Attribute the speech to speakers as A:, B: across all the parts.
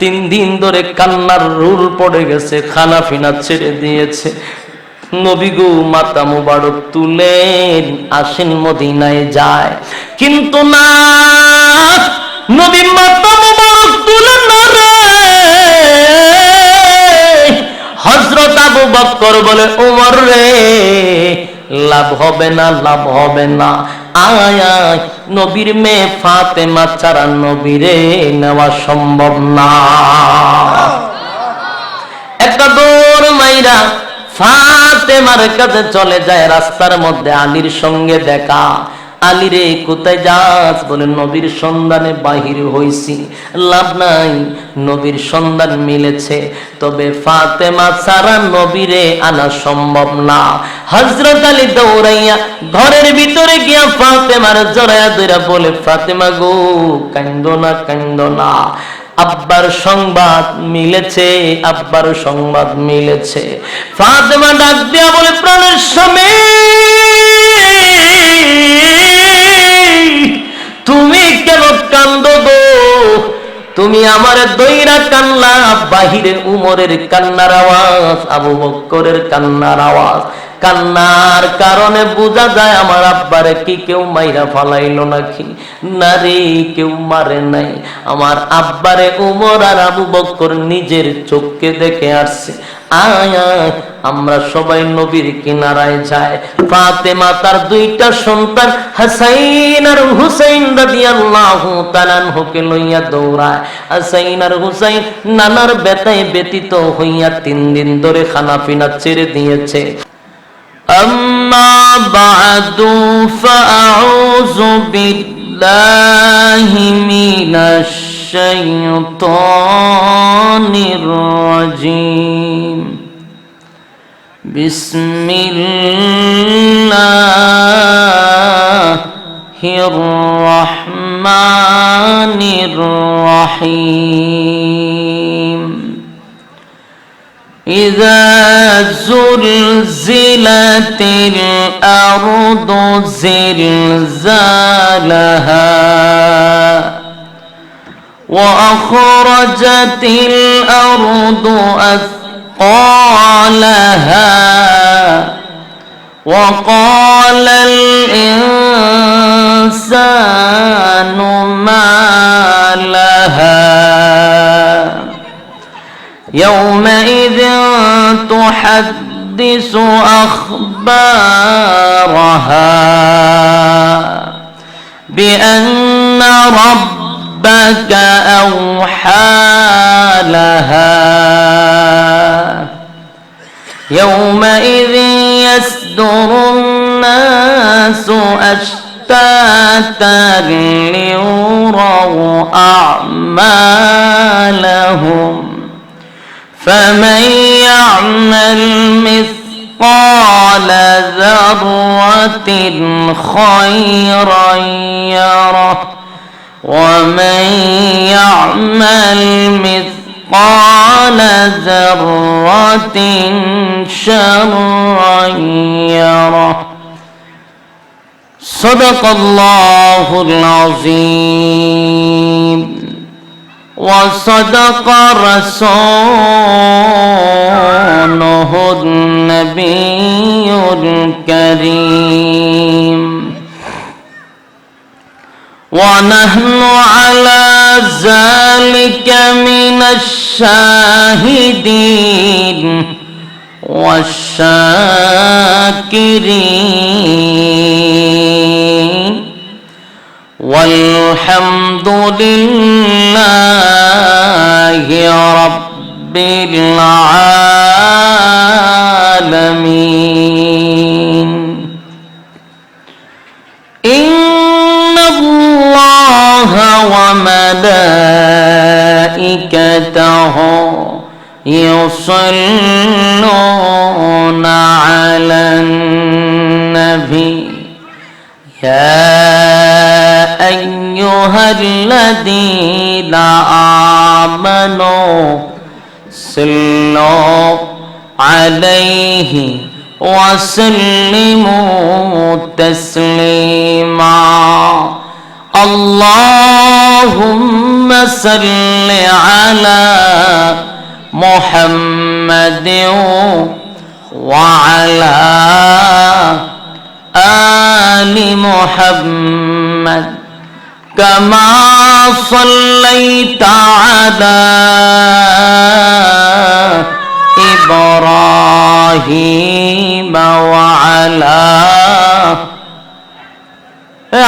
A: 3 দিন ধরে কান্নার রুল পড়ে গেছে, খানা পিনা ছেড়ে দিয়েছে। নবী গো মাথা মুবারক তুলেন, আসেন মদিনায় যায়। কিন্তু না, নবী মাথা মুবারক তুলেন না রে। হযরত আবু বকর বলে, ওমর রে লাভ হবে না, লাভ হবে না। আয় আয়, নবীর মেয়ে ফাতেমা ছাড়া নবীরে নেওয়া সম্ভব না। একটা দৌড় মাইরা ফাতেমার কাছে চলে যায়। রাস্তার মধ্যে আলীর সঙ্গে দেখা। আলী রে কোথায় যাস? বলে নবীর সন্ধানে বাহির হইছি। লাভ নাই, নবীর সন্ধান মিলেছে, তবে ফাতেমা ছাড়া নবীরে আনা সম্ভব না। হযরত আলী দৌড়াইয়া ঘরের ভিতরে গিয়া ফাতেমার জড়ায়া ধইরা বলে, ফাতেমা গো কান্দো না, কান্দো না, আব্বার সংবাদ মিলেছে, আব্বার সংবাদ মিলেছে। ফাতেমা ডাক দিয়া বলে, প্রাণের স্বামী তুমি কেন কান্দো গো? তুমি আমার দইরা কান্না, বাহিরে উমরের কান্নার আওয়াজ, আবু বকরের কান্নার আওয়াজ। কান্নার কারণে বোঝা যায় আমার আব্বারে কি কেউ মাইরা ফালাইলো নাকি? না রে, কেউ মারে নাই। আমার আব্বারে উমর আর আবু বকর নিজের চোখকে দেখে আসছে। আয় আয়, আমরা সবাই নবীর কিনারায় যাই। ফাতেমা তার 2টা সন্তান হাসাইন আর হুসাইন রাদিয়াল্লাহু তাআলা আনহুকে লইয়া দৌড়ায়। হাসাইন আর হুসাইন নানার ব্যথায় ব্যতীত হইয়া 3 দিন ধরে খানা পিনা ছেড়ে দিয়েছে। আম্মা বা'দু ফাআউযু বিল্লাহি মিনাশ শাইতানির রাজীম। বিসমিল্লাহির রহমানির রহিম। إذا زلزلت الأرض زلزالها وأخرجت الأرض أثقالها وقال الإنسان ما لها يومئذ تحدث أخبارها بأن ربك أوحى لها يومئذ يصدر الناس أشتاتا ليروا أعمالهم فمن يعمل مثقال ذرة خيرا يره ومن يعمل مثقال ذرة شرا يره صدق الله العظيم وصدق رسوله النبي الكريم ونحن على ذلك من الشاهدين والشاكرين والحمد لله رب العالمين إن الله وملائكته يصلون على النبي يا أيها الذين آمنوا صلوا عليه وسلموا تسليما اللهم صل على محمد وعلى آل محمد كما صليت على إبراهيم وعلى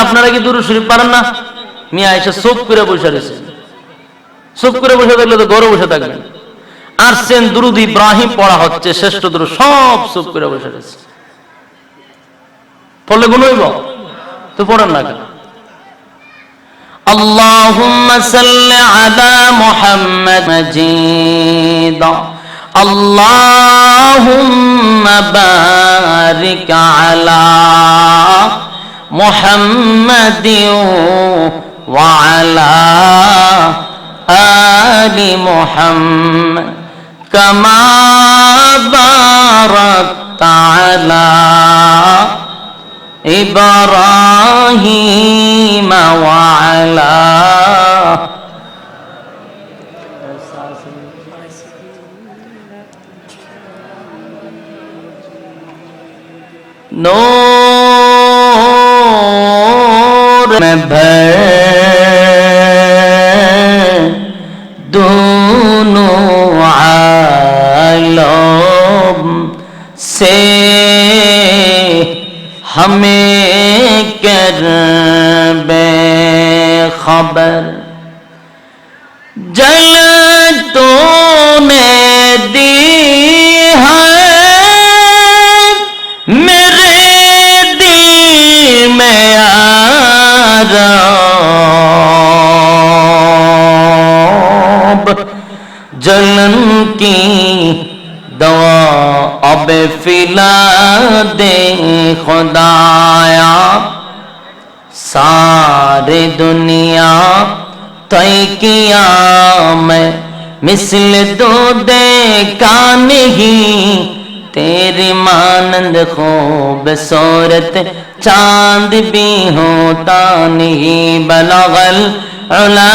A: আপনারা কি দুরূদ শরীফ পারেন না? মিয়া এসে চুপ করে বসে রয়েছে, চুপ করে বসে থাকলে তো ঘরে বসে থাকবেন। আর সেন দুরূদ ইব্রাহিম পড়া হচ্ছে, শ্রেষ্ঠ দুরূদ, সব চুপ করে বসে রয়েছে। পড়লে গুণ হইব তো পড়েন না কেন? আল্লাহুম্মা সাল্লি আলা মুহাম্মাদ মাজিদ আল্লাহুম্মা বারিক আলা محمد وعلى آل محمد كما باركت على إبراهيم وعلى में भर दोनों आलम से हमें कर बेखबर जल तूने दी है मेरे दिल में जलन की दवा अब फिला दे खुदाया सारे दुनिया तय किया मैं मिसल दो देखा नहीं तेरी मानंद खूबसूरत चांद भी होता नहीं बलगल उला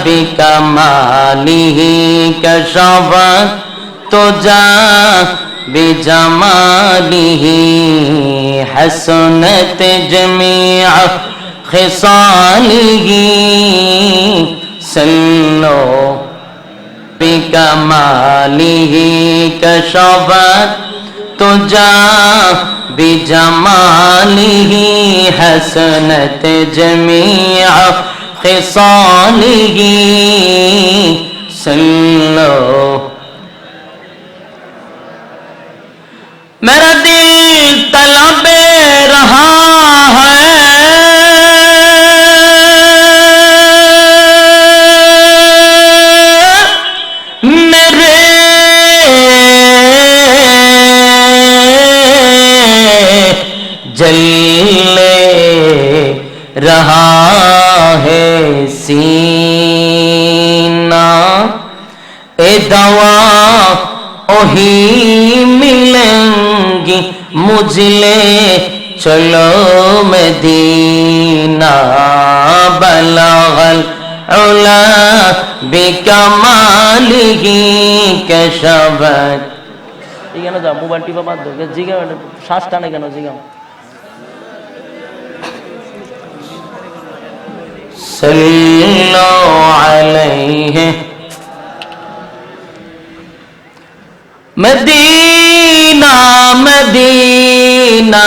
A: बिकमालिही कशफत तुजा बिजमालिही हसनत जमीअ खिसालिही सल्लो बिकमालिही कशफत तुजा बिजमालिही हसनत जमीअ खिसालिही सल्लो मेरा दिल तलब रहा है जले रहा है सीना ए दवा ओही मिलेंगी मुझले चलो मदीना बलगल उला बिकमालिही कशफत এখানে যাও মোবাইল টিপা বাদ দাও জিগা শ্বাস টানে কেন জিগা सल्लल्लाहु अलैहि मदीना मदीना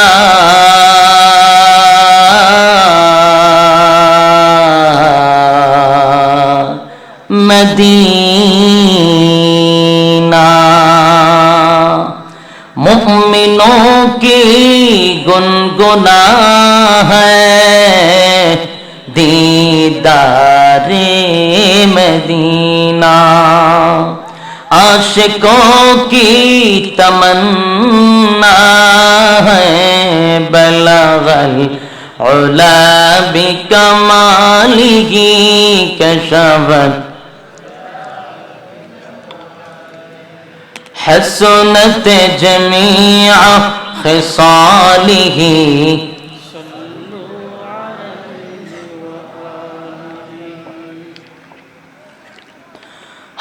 A: मदीना मुमिनों की गुनगुना है दीदारे मदीना आशिकों की तमन्ना है बलगल उला बिकमालिही कशफत हसनत जमीअ खिसालिही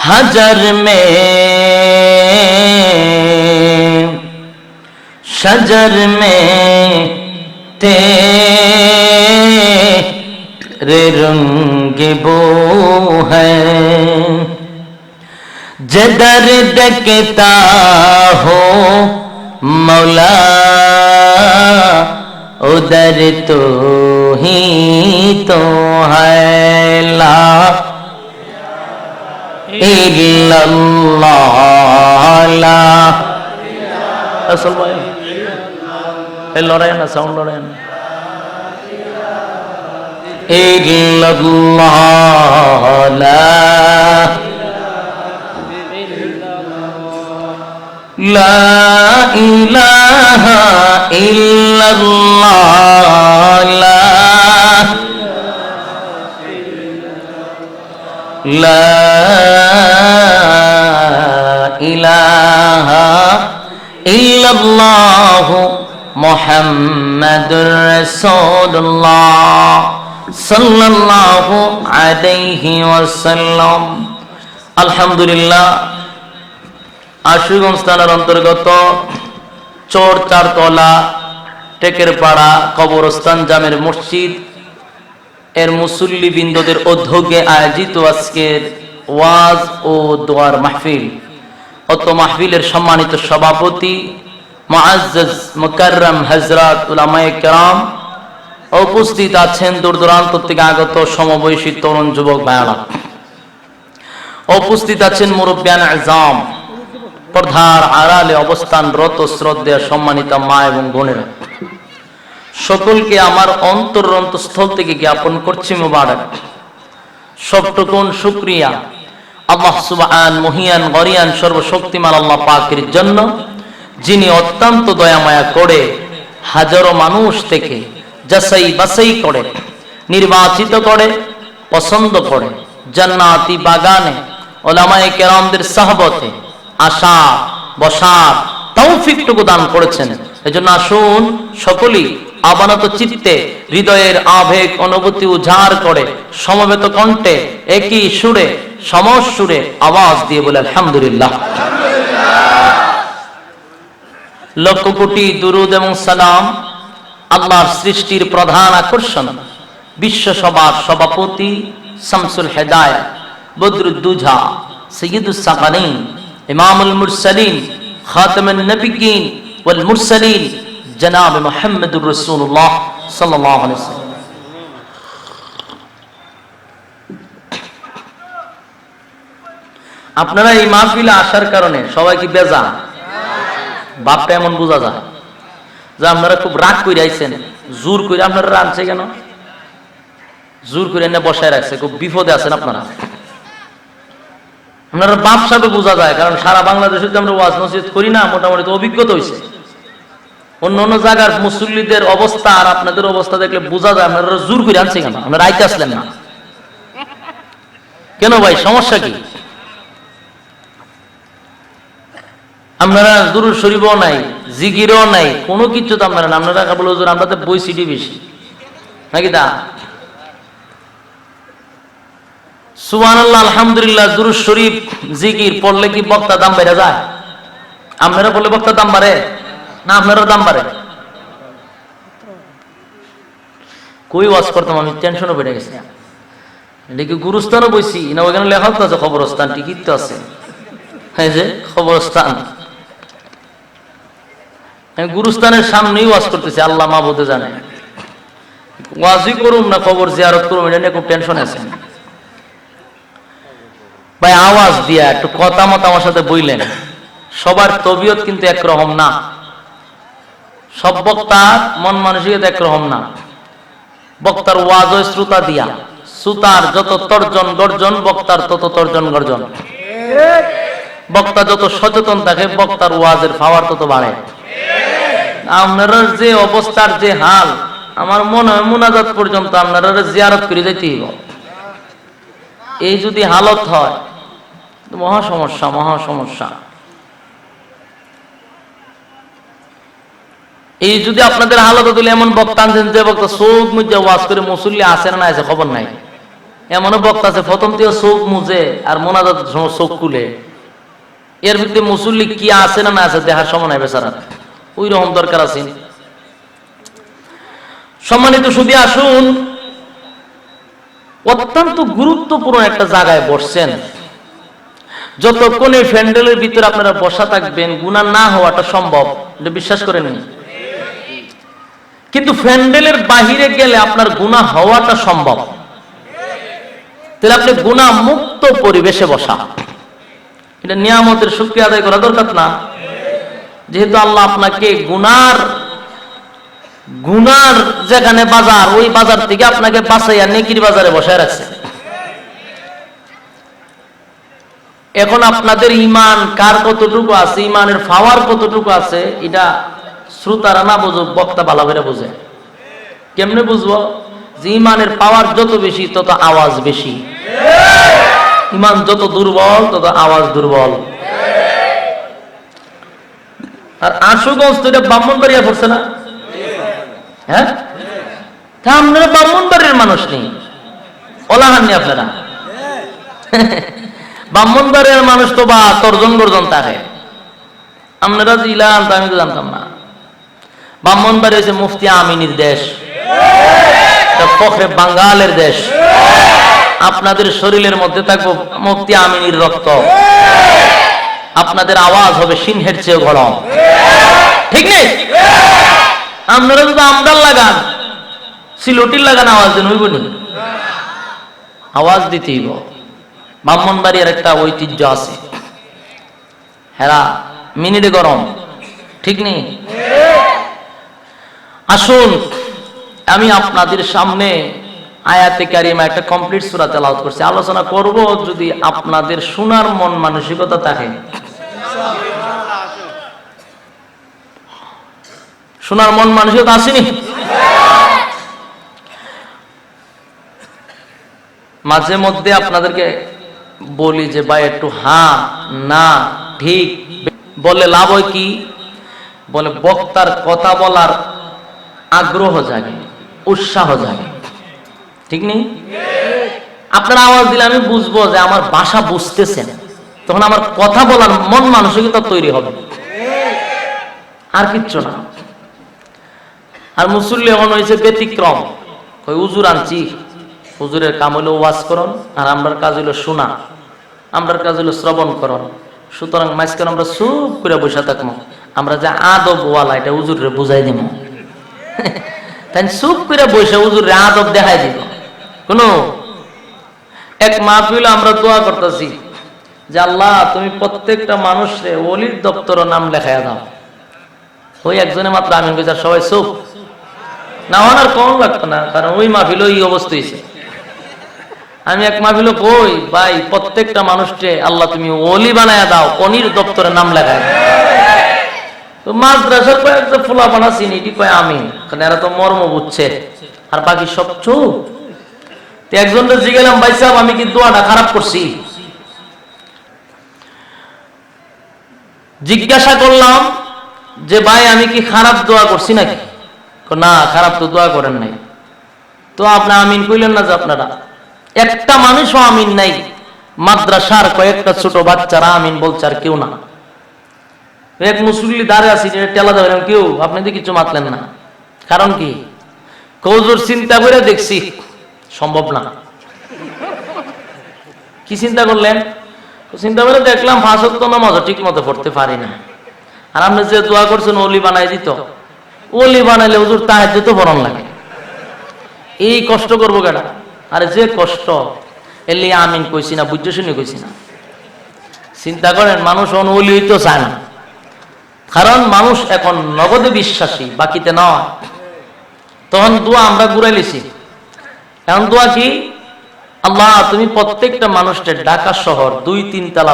A: हजर में शजर में तेरे रंग बो है, जिधर देखता हो मौला उधर तो ही तो है, ला इल्लल्लाह ला असल भाई ए लड़ाई ना साउंड लड़ाई ना इल्लल्लाह ला ला इलाहा इल्लल्लाह ला ला इलाहा इल्लल्लाह मुहम्मदुर रसूलुल्लाह सल्लल्लाहु अलैहि वसल्लम। আলহামদুলিল্লাহ, আশুগঞ্জ থানার অন্তর্গত চর চারতলা টেকের পাড়া কবরস্থান জামের মসজিদ এর মুসল্লি বৃন্দদের উদ্যোগে আয়োজিত আজকের ওয়াজ ও দোয়ার মাহফিল, অত মাহফিলের সম্মানিত সভাপতি মুআজ্জাজ মুকাররম হযরত উলামায়ে কেরাম, উপস্থিত আছেন দূর দূরান্ত থেকে আগত সমবয়সী তরুণ যুবক ভাইরা, উপস্থিত আছেন মুরব্বিয়ান আযম, পর্দার আড়ালে অবস্থানরত শ্রদ্ধেয় সম্মানিত মা এবং বোনেরা, সকলকে আমার অন্তরস্থল থেকে জ্ঞাপন করছি মুবারক। সবটুকুন শুকরিয়া আল্লাহ সুবহান মহিয়ান গরিয়ান সর্বশক্তিমান আল্লাহ পাকের জন্য, যিনি অত্যন্ত দয়া মায়া করে হাজারো মানুষ থেকে যাচাই বাছাই করে নির্বাচিত করে পছন্দ করে জান্নাতি বাগানে উলামায়ে কেরামদের সহবতে আসা বসার তৌফিকটুকু দান করেছেন। এজন্য আসুন সকলেই আবানত চিত্তে হৃদয়ের আবেগ অনুভূতি উজাড় করে সমবেত কণ্ঠে একই সুরে সমসুরে আওয়াজ দিয়ে বলে আলহামদুলিল্লাহ। লক্ষ কোটি দুরুদ এবং সালাম আল্লাহর সৃষ্টির প্রধান আকর্ষণ বিশ্ব সভার সভাপতি শামসুল হেদায়েত বদরুদ্দুজা সৈয়দুস সাকালিন ইমামুল মুরসালিন খাতামুন নবিয়্যিন ওয়াল মুরসালিন জনাব মুহাম্মদুর রাসূলুল্লাহ সাল্লাল্লাহু আলাইহি ওয়াসাল্লাম। আপনারা এই মাহফিলে আসার কারণে সবাই কি বেজার? বাপটা এমন বোঝা যায় যে আপনারা খুব রাগ করে আইছেন, জোর করে আপনারা রাখছে কেন? জোর করে এনে বসায় রাখছে, খুব বিপদে আছেন আপনারা। আপনারা বাপ সাহেব বোঝা যায়, কারণ সারা বাংলাদেশে আমরা ওয়াজ নসিহত করি না, মোটামুটি তো অভিজ্ঞতা হয়েছে। অন্য অন্য জায়গার মুসল্লিদের অবস্থা আর আপনাদের অবস্থা দেখলে বোঝা যায় আপনারা জোর করে আনছে কেন, আপনারা আইতে আসলেন না কেন? ভাই সমস্যা কি? আপনারা দুরূদ শরীফও নাই, জিকিরও নাই, কোনো কিছু তো আপনারা না। আপনারা বলে হুজুর আমরা তো বই সিডি বেশি নাকি তা? সুবহানাল্লাহ আলহামদুলিল্লাহ দুরূদ শরীফ জিকির পড়লে কি বক্তা দাম বেড়ে যায়? আপনারা বললে বক্তা দাম বাড়ে না আপনারা দাম বাড়ে? কই ওয়াজ করতাম আমি, টেনশনও বেড়ে গেছে। এটা কি গুরুস্থানও বইছি না? ওইখানে লেখা তো আছে খবরস্থান, টিকিট তো আছে, হ্যাঁ যে খবরস্থান। আমি গুরুস্থানের সামনেই ওয়াজ করতেছি, আল্লাহ মাহবুদে জানে। ওয়াজই করুম না খবর জিয়ারত করুম, এটা নিয়ে খুব টেনশন আছে ভাই। আওয়াজ দিয়া একটু কথা মত আমার সাথে বইলেন। সবার তবিয়ত কিন্তু একরকম না, সব বক্তার মন মানসিকতা একরকম না। বক্তার ওয়াজ হয় শ্রোতা দিয়া, শ্রোতার যত তর্জন গর্জন বক্তার তত তর্জন গর্জন। বক্তা যত সচেতন থাকে বক্তার ওয়াজের পাওয়ার তত বাড়ে। আপনারা যে অবস্থার যে হাল, আমার মনে হয় মুনাজাত পর্যন্ত আপনারা জিয়ারত করে যাইতে হইব। এই যদি হালত হয় মহা সমস্যা, মহা সমস্যা। এই যদি আপনাদের হালত দিলে এমন বক্তা আনছেন যে বক্তা চোখ মুজে ওয়াজ করে মুসল্লি আছে না আছে খবর নাই, এমনও বক্তা আছে প্রথম থেকে চোখ মুজে আর মোনাজাত সময় চোখ খুলে, এর ভিতরে মুসল্লি কি আছে না না আছে দেখার সময় নাই বেচারা, ওই রকম দরকার আছে। সম্মানিত সুধী, আসুন অত্যন্ত গুরুত্বপূর্ণ একটা জায়গায় বসছেন। যতক্ষণ এই প্যান্ডেলের ভিতরে আপনারা বসা থাকবেন গুনাহ না হওয়াটা সম্ভব, এটা বিশ্বাস করেন। কিন্তু প্যান্ডেলের বাহিরে গেলে আপনার গুনাহ হওয়াটা সম্ভব। তাহলে আপনি গুনাহ মুক্ত পরিবেশে বসা, এটা নিয়ামতের শুকরিয়া আদায় করা দরকার না? যেহেতু আল্লাহ আপনাকে গুনার যেখানে বাজার, ওই বাজার থেকে আপনাকে বাঁচাইয়া নেকির বাজারে বসায় রাখছে। এখন আপনাদের ইমান কার কতটুকু আছে, ইমানের পাওয়ার কতটুকু আছে, এটা শ্রোতারা না বুঝুক, বক্তা ভালো করে বুঝে। কেমনে বুঝবো? যে ইমানের পাওয়ার যত বেশি তত আওয়াজ বেশি, ইমান যত দুর্বল তত আওয়াজ দুর্বল। আর আশুগঞ্জ তো এটা ব্রাহ্মণবাড়িয়া পড়ছে না? হ্যাঁ, তা আপনারা ব্রাহ্মণবাড়ির মানুষ নেই, ওলাহাননি আপনারা। ব্রাহ্মণবাড়িয়ার মানুষ তো বা তর্জন গর্জন তাকে, আপনারা জিলাম আমি তো জানতাম না। ব্রাহ্মণবাড়ি হচ্ছে মুফতি আমিনীর দেশ, ফখরে বাঙ্গালের দেশ। আপনাদের শরীরের মধ্যে থাকবো মুফতি আমিনীর রক্ত, আপনাদের আওয়াজ হবে সিংহের চেয়ে গরম, ঠিক নেই? আপনারা যদি আমদার লাগান, সিলটির লাগান, আওয়াজ দেন হইব নি? আওয়াজ দিতেই। ব্রাহ্মণবাড়ির একটা ঐতিহ্য আছে, হেরা মিনিটে গরম, ঠিক নেই? আসুন আমি আপনাদের সামনে আয়াতে কারিমা একটা কমপ্লিট সূরা তেলাওয়াত করছি, আলোচনা করব যদি আপনাদের শোনার মন মানসিকতা থাকে। শোনার মন মানসিকতা আসেনি? মাঝে মধ্যে আপনাদেরকে বলি যে ভাই একটু হ্যাঁ না ঠিক বলে লাভ হয় কি? বলে বক্তার কথা বলার আগ্রহ জাগে, উৎসাহ জাগে, ঠিক নেই? আপনার আওয়াজ দিলে আমি বুঝবো যে আমার ভাষা বুঝতেছেন, তখন আমার কথা বলার মন মানসিকতা তৈরি হবে, আর কিচ্ছু না। আর মুসল্লি এখন হয়েছে ব্যতিক্রম, ওই হুজুর আনছি, হুজুরের কাম হইল ওয়াজ করন, আর আমরার কাজ হইল শোনা, আমরার কাজ হইল শ্রবণ করন। সুতরাং মাঝখানে আমরা চুপ করে বসে থাকবো, আমরা যে আদব ওয়ালা এটা হুজুরে বুঝাই দিব, তাই চুপ করে বসে হুজুরে আদব দেখাই দিব। কোন এক মাহফিল আমরা দোয়া করতেছি যে আল্লাহ তুমি প্রত্যেকটা মানুষরে ওলির দপ্তর নাম লেখাইয়া দাও। ওই একজনে মাত্র আমিন কইছে, সবাই চুপ। না ওনার কম লাগতো না, কারণ ওই মাহফিল এই অবস্থা হয়েছে। আমি এক মাহফিল কই ভাই প্রত্যেকটা মানুষকে আল্লাহ তুমি ওলি বানায়া দাও, অনির দপ্তরে নাম লেখায় দাও। তো মাদ্রাসার কয়েকটা ফুলা বানা চিনি কি কয় আমিন, কারণ এরা তো মর্ম বুঝছে, আর বাকি সব চুপ। একজনটা জিগেলাম, ভাই সাহেব আমি কি দোয়াটা খারাপ করছি? জিজ্ঞাসা করলাম যে ভাই আমি কি খারাপ দোয়া করছি নাকি? না, খারাপ তো দোয়া করেন নাই। তো আপনার আমিন কইলেন না যে আপনারা একটা মানুষও আমিন নাই, মাদ্রাসার কয়েকটা ছোট বাচ্চারা আমিন বলছে, আর কেউ না। এক মুসল্লি দাঁড়িয়ে আছি, টেলা দেবেন কেউ, আপনি তো কিছু মাতলেন না। কারণ কি? কৌজোর চিন্তা করে দেখছি সম্ভব না। কি চিন্তা করলেন? চিন্তা করে দেখলাম 5 ওয়াক্ত নামাজ ঠিক মতো পড়তে পারি না, আর আপনি যে দোয়া করছেন ওলি বানাই দিত, ওলি বানাইলে হুজুর তাহাজ্জুদ পড়ন লাগে, এই কষ্ট করবো কেন? আরে যে কষ্ট এলি আমিন কইছি না, বুঝতে শুনে কইছি না। চিন্তা করেন, মানুষ ওলি হইতে চায় না, কারণ মানুষ এখন নগদে বিশ্বাসী, বাকিতে নয়। তখন দোয়া আমরা ঘুরাই লিছি। এখন দোয়া কি? আল্লাহ তুমি প্রত্যেকটা মানুষকে ঢাকা শহর 2-3 তলা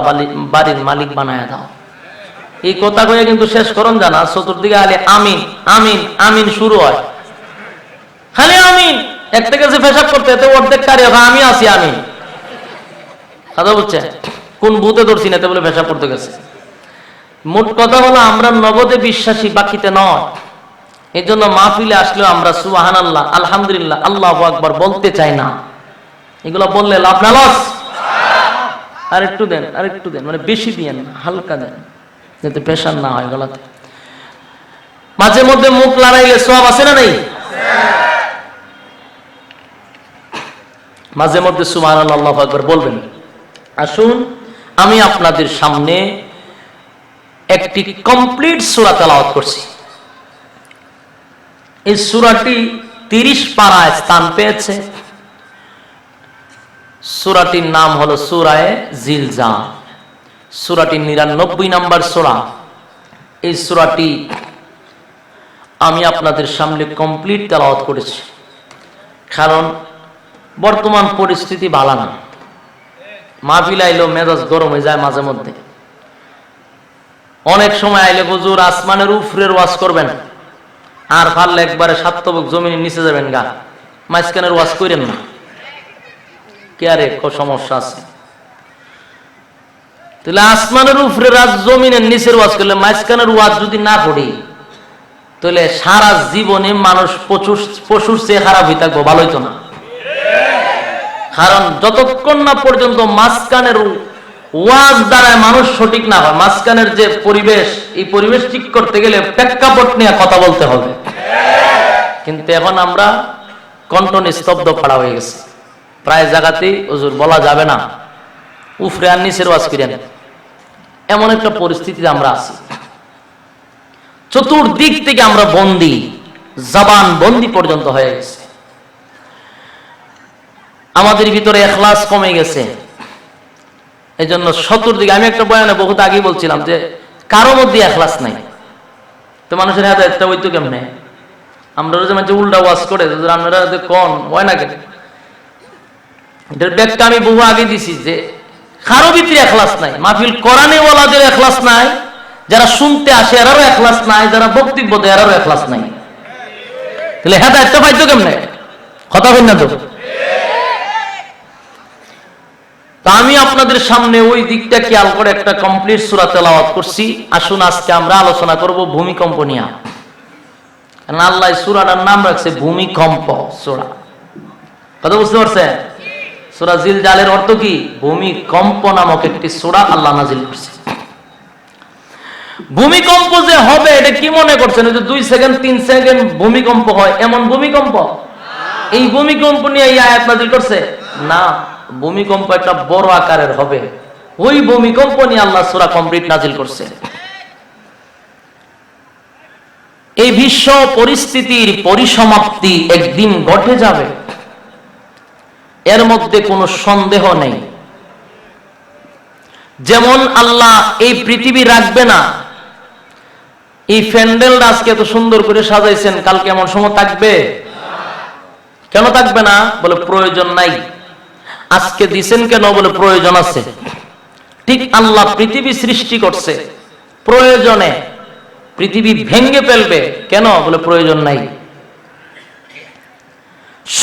A: বাড়ির মালিক বানায় দাও। এই কথা কয়ে কিন্তু শেষ করুন জানা, চতুর্দিকে আলে আমিন আমিন আমিন শুরু হয়, খালি আমিন। একটা কাছে পেশাব করতে এতে অর্ধেক কারি আমি আছি আমিন, কথা বলছে কোন ভূতে ধরছি না বলে পেশাব করতে গেছে। মোট কথা হলো আমরা নগদে বিশ্বাসী, বাকিতে নয়। এই জন্য মাহফিলে আসলেও আমরা সুবহানাল্লাহ আলহামদুলিল্লাহ আল্লাহু আকবার বলতে চাই না। এগুলো বললে লাভ না লস? আর একটু দেন, আর একটু দেন, মানে বেশি দিয়েন, হালকা দেন, যাতে প্রেশার না হয় গলাতে। মাঝে মধ্যে মুখ লড়াইলে সওয়াব আছে না নেই? মাঝে মধ্যে সুবহানাল্লাহ, আল্লাহু আকবার বলবেন। আসুন আমি আপনাদের সামনে একটি কমপ্লিট সূরা তেলাওয়াত করছি। এই সূরাটি 30 পারায় স্থান পেয়েছে। সূরাটির নাম হলো সূরায়ে জিলজাল। সূরাটি 99 নম্বর সূরা। এই সূরাটি আমি আপনাদের সামনে কমপ্লিট তেলাওয়াত করেছি, কারণ বর্তমান পরিস্থিতি ভালো না। মাহফিল আইলেও মেজাজ গরম হয়ে যায় মাঝে মধ্যে। অনেক সময় আইলে হুজুর আসমানের উপরের ওয়াজ করবেন, আর পারলে একবারে সাতবক জমিনের নিচে যাবেন গা, মাঝখানের ওয়াজ করেন না। কে আরে সমস্যা আছে? তাহলে আসমানের উপরে রাজ জমিনের নিচের ওয়াজ করলে, মাঝখানের ওয়াজ যদি না করি, তাহলে সারা জীবনে মানুষ পশুর চেয়ে খারাপ হয়ে থাকবো, ভালো হইতো না। কারণ যতক্ষণ না পর্যন্ত মাঝখানের ওয়াজ দ্বারা মানুষ সঠিক না হয়, মাঝখানের যে পরিবেশ, এই পরিবেশ ঠিক করতে গেলে প্রেক্ষাপট নিয়ে কথা বলতে হবে। কিন্তু এখন আমরা কণ্ঠ নিস্তব্ধ করা হয়ে গেছে, প্রায় জায়গাতেই হুজুর বলা যাবে না, উফরে আর নিচের ওয়াজ করেন, এমন একটা পরিস্থিতিতে আমরা আছি। চতুর্দিক থেকে আমরা বন্দী, জবান বন্দী পর্যন্ত হয়ে গেছে। আমাদের ভিতরে ইখলাস কমে গেছে। এই জন্য চতুর্দিকে, আমি একটা বয়ানে বহুত আগেই বলছিলাম যে কারো মধ্যে ইখলাস নাই, তো মানুষের হেদায়েতটা হইতো কেমনে? আমরা যে মানে উল্টা ওয়াজ করে আপনারা কোন হয় না কেন, এটার ব্যাখ্যা আমি বহু আগে দিছি যে কারো ভিতরে ইখলাস নাই। মাহফিল কোরআনে ওয়ালাদের ইখলাস নাই, যারা শুনতে আসে এরারও ইখলাস নাই, যারা বক্তব্য দেয় এরারও ইখলাস নাই। তাহলে হেদায়েতটা পাইতো কেমনে? কথা বলেন না তো? আমি আপনাদের সামনে ওই দিকটা খেয়াল করে একটা কমপ্লিট সূরা তেলাওয়াত করছি। আসুন আজকে আমরা আলোচনা করব ভূমিকম্প নিয়ে। কারণ আল্লাহ সূরাটার নাম রাখছে ভূমিকম্প সূরা। কথা বুঝতে পারছেন? সূরা জিলজালের অর্থ কি? ভূমিকম্প নামক একটি সূরা আল্লাহ নাযিল করছে। ভূমিকম্প যে হবে এটা কি মনে করছেন? যে 2 সেকেন্ড 3 সেকেন্ড ভূমিকম্প হয় এমন ভূমিকম্প? এই ভূমিকম্প নিয়ে এই আয়াত নাযিল করছে না। ভূমিকম্প একটা বড় আকারের হবে, ওই ভূমিকম্প নিয়ে আল্লাহ সূরা কমপ্লিট নাযিল করছে। এই বিশ্ব পরিস্থিতির পরিসমাপ্তি একদিন ঘটে যাবে, এর মধ্যে কোনো সন্দেহ নেই। যেমন আল্লাহ এই পৃথিবী রাখবে না, এই প্যান্ডেল আজকে এত সুন্দর করে সাজাইছেন, কালকে এমন সময় থাকবে? কেন থাকবে না? বলে প্রয়োজন নাই। আজকে দিছেন কেন? বলে প্রয়োজন আছে। ঠিক আল্লাহ পৃথিবী সৃষ্টি করছে প্রয়োজনে, পৃথিবী ভেঙ্গে ফেলবে কেন? বলে প্রয়োজন নাই।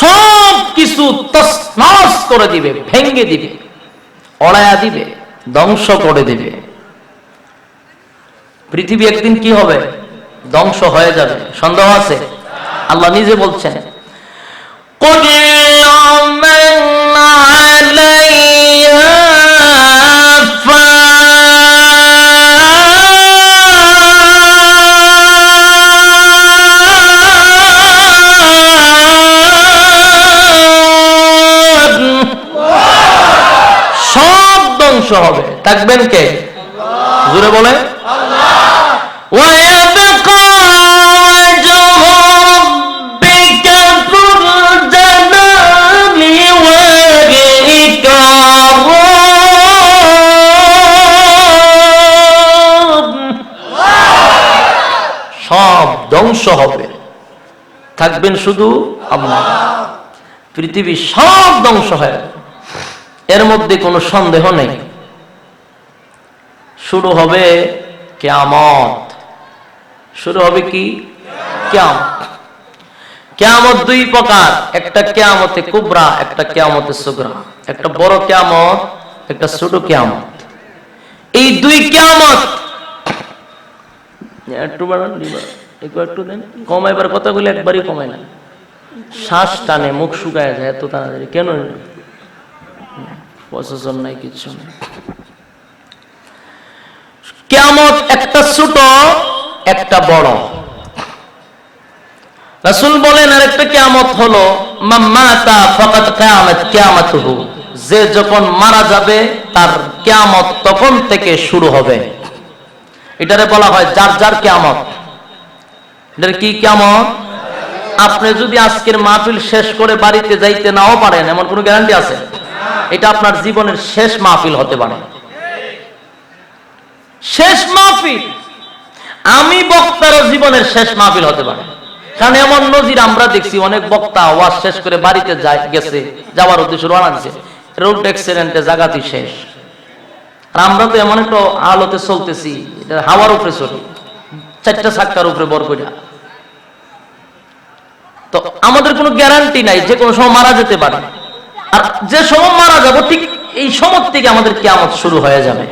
A: সব কিছু তছনছ করে দিবে, ভেঙ্গে দিবে, অড়ায়া দিবে, ধ্বংস করে দিবে। পৃথিবী একদিন কি হবে? ধ্বংস হয়ে যাবে, সন্দেহ আছে? আল্লাহ নিজে বলছেন সব ধ্বংস হবে, থাকবেন কে? জোরে বলে সব ধ্বংস হবে, থাকবেন শুধু আল্লাহ। পৃথিবী সব ধ্বংস হয়ে যাবে, এর মধ্যে কোনো সন্দেহ নেই। শুরু হবে কিয়ামত। শুরু হবে কি? কিয়ামত। কিয়ামত দুই প্রকার, একটা কিয়ামতে কুবরা, একটা কিয়ামতে সুগরা। একটা বড় কিয়ামত, একটা ছোট কিয়ামত। এই দুই কিয়ামত একটু বাড়ান, একটু দেন, কমাইবার কথা বলে একবারই কমাই না, শ্বাস টানে, মুখ শুকায় যায় এত তাড়াতাড়ি কেন? প্রসেসর নাই, কিছু নেই। কিয়ামত একটা ছোট একটা বড়। রাসূল বলেন আরেকটা কিয়ামত হলো মাম্মাতা ফাকাত কিয়ামাত কিয়ামাতুহু, যে যখন মারা যাবে তার কিয়ামত তখন থেকে শুরু হবে। এটারে বলা হয় যার যার কিয়ামত। এটার কি কিয়ামত? আপনি যদি আজকের মাহফিল শেষ করে বাড়িতে যাইতে নাও পারেন, এমন কোনো গ্যারান্টি আছে? এটা আপনার জীবনের শেষ মাহফিল হতে পারে, শেষ মাহফিল। আমি বক্তারও জীবনের শেষ মাহফিল হতে পারে। কারণ এমন নজির আমরা দেখছি, অনেক বক্তা ওয়াজ শেষ করে বাড়িতে গেছে, যাওয়ার উদ্দেশ্যে রওনা দিয়েছে, রোড অ্যাক্সিডেন্টে জায়গাতেই শেষ। আর আমরা তো এমন একটা হালতে চলতেছি, হাওয়ার উপরে চলি, 4টা চাক্কার উপরে বর কইরা। তো আমাদের কোনো গ্যারান্টি নাই, যে কোনো সময় মারা যেতে পারে। আর যে সময় মারা যাব ঠিক এই সময় থেকে আমাদের কিয়ামত শুরু হয়ে যাবে।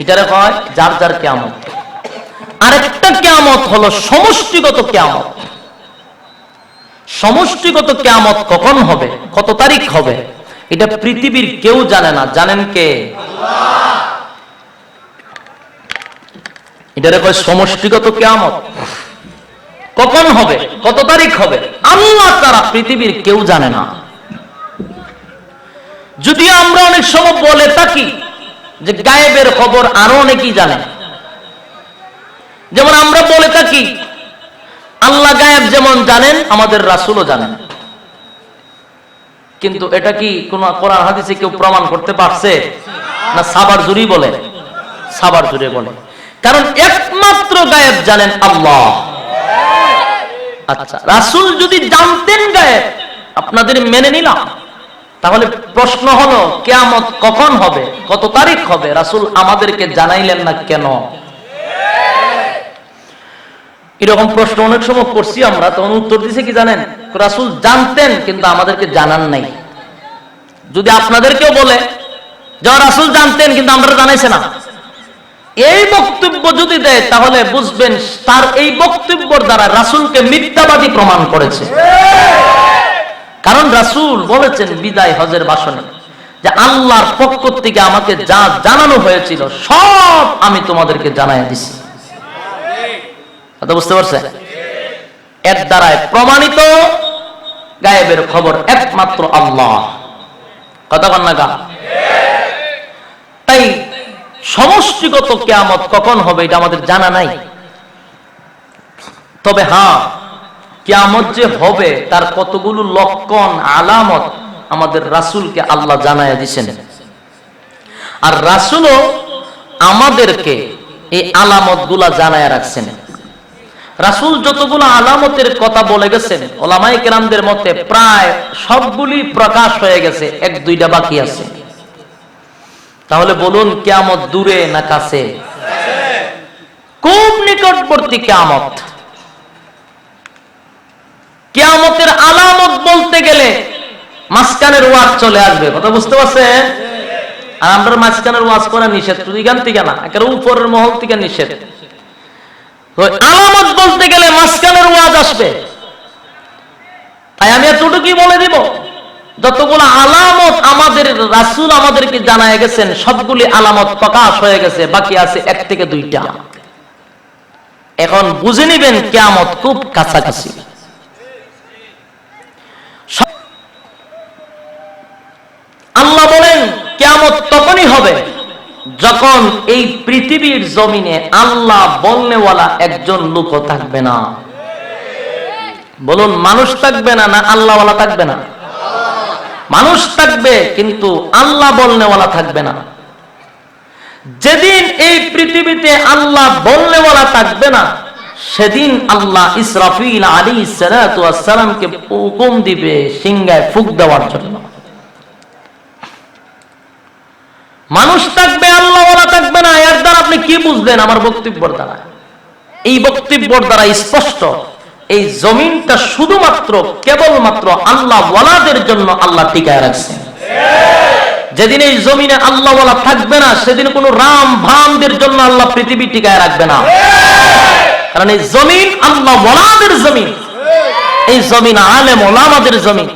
A: এটারে হয় যার যার কিয়ামত। আরেকটা কিয়ামত হলো সমষ্টিগত কিয়ামত। সমষ্টিগত কিয়ামত কখন হবে, কত তারিখ হবে, এটা পৃথিবীর কেউ জানে না। জানেন কে? আল্লাহ। এটারে কয় সমষ্টিগত কিয়ামত। কখন হবে, কত তারিখ হবে, আল্লাহ ছাড়া পৃথিবীর কেউ জানে না। যদিও আমরা অনেক সময় বলে থাকি যে গায়েবের খবর আরো অনেকেই জানে। যেমন আমরা বলে থাকি আল্লাহ গায়েব যেমন জানেন, আমাদের রাসূলও জানেন। কিন্তু এটা কি কোন কোরআন হাদিসে কেউ প্রমাণ করতে পারছে? না সাবার জুরি বলে, সাবার জুরি বলে। কারণ একমাত্র গায়েব জানেন আল্লাহ। আচ্ছা, রাসূল যদি জানতেন গায়েব, আপনাদের মেনে নিলাম। তাহলে প্রশ্ন হলো কিয়ামত কখন হবে, কত তারিখ হবে, রাসূল আমাদেরকে জানাইলেন না কেন? এরকম প্রশ্ন অনেক সময় করছি আমরা, তখন উত্তর দিছে কি জানেন? রাসূল জানতেন কিন্তু আমাদেরকে জানান নাই। যদি আপনাদেরকেও বলে যে রাসূল জানতেন কিন্তু আমরা জানাইছে না, এই বক্তব্য যদি দেয় তাহলে বুঝবেন তার এই বক্তব্যের দ্বারা রাসূলকে মিথ্যাবাদী প্রমাণ করেছে। কারণ রাসূল বলেছেন বিদায় হজের ভাষণে যে আল্লাহর পক্ষ থেকে আমাকে যা জানানো হয়েছিল সব আমি তোমাদেরকে জানাই দিছি। কথা বুঝতে পারছেন? এর দ্বারাই প্রমাণিত গায়েবের খবর একমাত্র আল্লাহ। কথা বল না গা? তাই সমষ্টিগত কিয়ামত কখন হবে এটা আমাদের জানা নাই। তবে হ্যাঁ, কিয়ামত যে হবে তার কতগুলো লক্ষণ আলামত আমাদের রাসূলকে আল্লাহ জানায়া দিয়েছেন। আর রাসূলও আমাদেরকে এই আলামতগুলা জানায়া রাখছেন। রাসূল যতগুলো আলামতের কথা বলে গেছেন, উলামায়ে কেরামদের মতে প্রায় সবগুলি প্রকাশ হয়ে গেছে, 1-2টা বাকি আছে। তাহলে বলুন কিয়ামত দূরে না কাছে? খুব নিকটবর্তী কিয়ামত। কিয়ামতের আলামত বলতে গেলে মাঝখানের ওয়াজ চলে আসবে। কথা বুঝতে পারছেন? আর আমরা মাঝখানের ওয়াজ করা নিষেধ, এখান থেকে না, একেবারে উপরের মহল থেকে নিষেধ। আলামত বলতে গেলে মাঝখানের ওয়াজ আসবে। তাই আমি এতটুকুই বলে দিব, যতগুলো আলামত আমাদের রাসূল আমাদেরকে জানায় গেছেন সবগুলি আলামত প্রকাশ হয়ে গেছে, বাকি আছে 1 থেকে 2টা। এখন বুঝে নিবেন কিয়ামত খুব কাছাকাছি। আল্লাহ বলেন কিয়ামত তখনই হবে যখন এই পৃথিবীর জমিনে আল্লাহ বলনেওয়ালা একজন লোকও থাকবে না। বলুন মানুষ থাকবে না, না আল্লাহওয়ালা থাকবে না? মানুষ থাকবে কিন্তু আল্লাহ বলনেওয়ালা থাকবে না। যেদিন এই পৃথিবীতে আল্লাহ বলনেওয়ালা থাকবে না, সেদিন আল্লাহ ইসরাফিল আলাইহিস সালাতু ওয়াস সালামকে হুকুম দিবে সিংহায় ফুঁক দেওয়ার জন্য। মানুষ থাকবে, আল্লাহওয়ালা থাকবে না। এর দ্বারা আপনি কি বুঝলেন আমার বক্তব্যের দ্বারা? এই বক্তব্যের দ্বারা স্পষ্ট এই জমিনটা শুধুমাত্র কেবলমাত্র আল্লাহওয়ালাদের জন্য আল্লাহ টিকায় রাখছেন। যেদিন এই জমিনে আল্লাহওয়ালা থাকবে না, সেদিন কোন রাম ভামদের জন্য আল্লাহ পৃথিবী টিকায় রাখবে না। কারণ এই জমিন আল্লাহওয়ালাদের জমিন, এই জমিন আলেম ওলামাদের জমিন।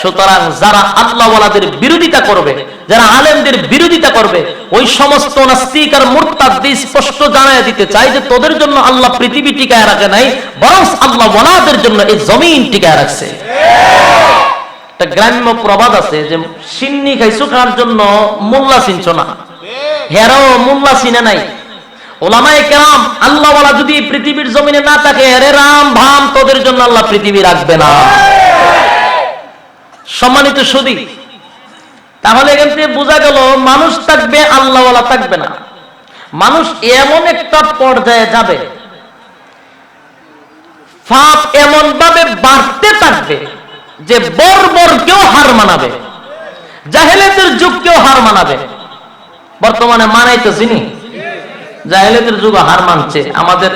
A: সুতরাং যারা আল্লাহওয়ালাদের বিরোধিতা করবে, যারা আলেমদের বিরোধিতা করবে, ওই সমস্ত নাস্তিক আর মুরতাদদের স্পষ্ট জানায় দিতে চাই যে তোদের জন্য আল্লাহ পৃথিবী টিকায় রাখে নাই, বরং আল্লাহওয়ালাদের জন্য এই জমিন টিকায় রাখছে। একটা গ্রাম্য প্রবাদ আছে যে সিন্নি খাইছো খাওয়ার জন্য মোল্লা চিনছো না, হেরাও মোল্লা চিনে নাই। ওলামায়ে কেরাম আল্লাহওয়ালা যদি পৃথিবীর জমিনে না থাকে, রে রাম ভাম তোদের জন্য আল্লাহ পৃথিবী রাখবে না। সম্মানিত সুধী, তাহলে এখান থেকে বোঝা গেল মানুষ থাকবে, আল্লাহওয়ালা থাকবে না। মানুষ এমন একটা পর্যায়ে যাবে, পাপ এমন ভাবে বাড়তে থাকবে যে বর্বরকেও হার মানাবে, জাহেলিয়াতের যুগকেও হার মানাবে। বর্তমানে মানাইতো চিনি, জাহেলিয়াতের যুগ হার মানছে। আমাদের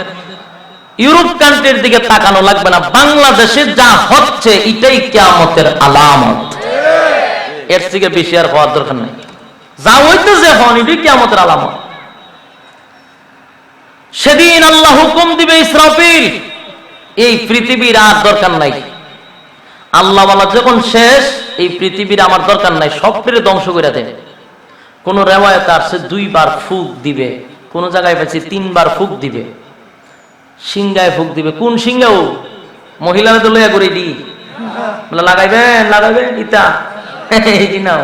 A: ইউরোপ কান্ট্রির দিকে তাকানো লাগবে না, বাংলাদেশে যা হচ্ছে এটাই কিয়ামতের আলামত। এর থেকে বেশি আর হওয়ার দরকার নেই। যা হইতেছে এখন এটাই কিয়ামতের আলামত। সেদিন আল্লাহ হুকুম দিবে ইসরাফিল, এই পৃথিবীর আর দরকার নাই। আল্লাহ ওয়ালা যখন শেষ, এই পৃথিবীর আমার দরকার নাই, সবটারে ধ্বংস করে দেবে। কোন রেওয়ায়েত আছে 2 বার ফুক দিবে, কোন জায়গায় পাচ্ছি 3 বার ফুক দিবে। সিংহায় ফুক দিবে। কোন সিংহাও? মহিলারা তো লইয়া করে দি লাগাইবেন লাগাইবেন ইতা এই নাও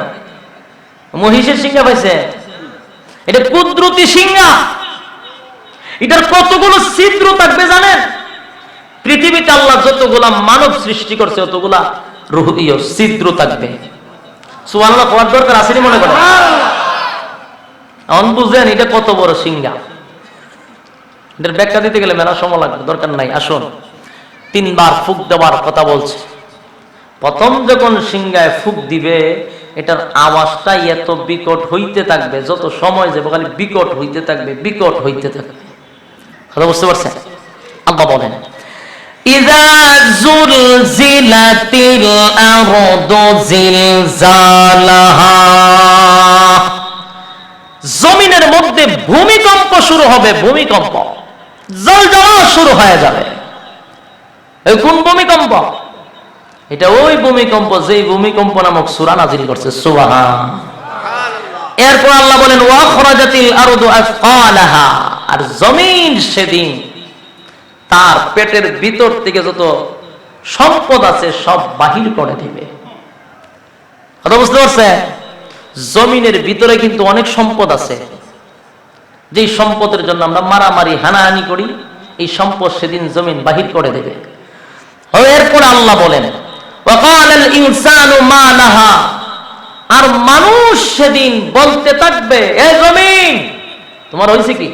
A: মহিষের সিংহা পাইছে, এটা কুদরতি সিংহা। এটার কতগুলো ছিদ্র থাকবে জানেন? পৃথিবীতে আল্লাহ যতগুলা মানব সৃষ্টি করছে অতগুলা রুহীয় ছিদ্র থাকবে। সুবহানাল্লাহ হওয়ার দরকার আসেনি মনে করেন? এখন বুঝেন এটা কত বড় সিংহা। এটার ব্যাখ্যা দিতে গেলে মেলা সময় লাগবে, দরকার নাই। আসুন, 3 বার ফুক দেওয়ার কথা বলছে। প্রথম যখন সিংহায় ফুক দিবে, এটার আওয়াজটা এত বিকট হইতে থাকবে, যত সময় যাবে খালি বিকট হইতে থাকবে, বিকট হইতে থাকবে। কথা বুঝতে পারছেন? আল্লাহ বলেন, ইযা যুলজিলাতিল আরদু জিলজালাহা, জমিনের মধ্যে ভূমিকম্প শুরু হবে। ভূমিকম্প, জলজলা শুরু হয়ে যাবে। কোন ভূমিকম্প? এটা ওই ভূমিকম্প যেই ভূমিকম্প নামক সূরা নাযিল করছে। সুবহানাল্লাহ। এরপর আল্লাহ বলেন, ওয়া খরাজাতিল আরদু আসফালাহা, আর জমিন সেদিন তার পেটের ভিতর থেকে যত সম্পদ আছে সব বাহির করে দিবে। কথা বুঝতে পারছেন? জমিনের ভিতরে কিন্তু অনেক সম্পদ আছে, যে সম্পদের জন্য আমরা মারামারি হানাহানি করি, এই সম্পদ সেদিন জমিন বাহির করে দেবে। এরপর আল্লাহ বলেন, ওয়াকালাল ইনসানু মা লাহা, আর মানুষ সেদিন বলতে থাকবে, এ জমিন তোমার হইছে কি?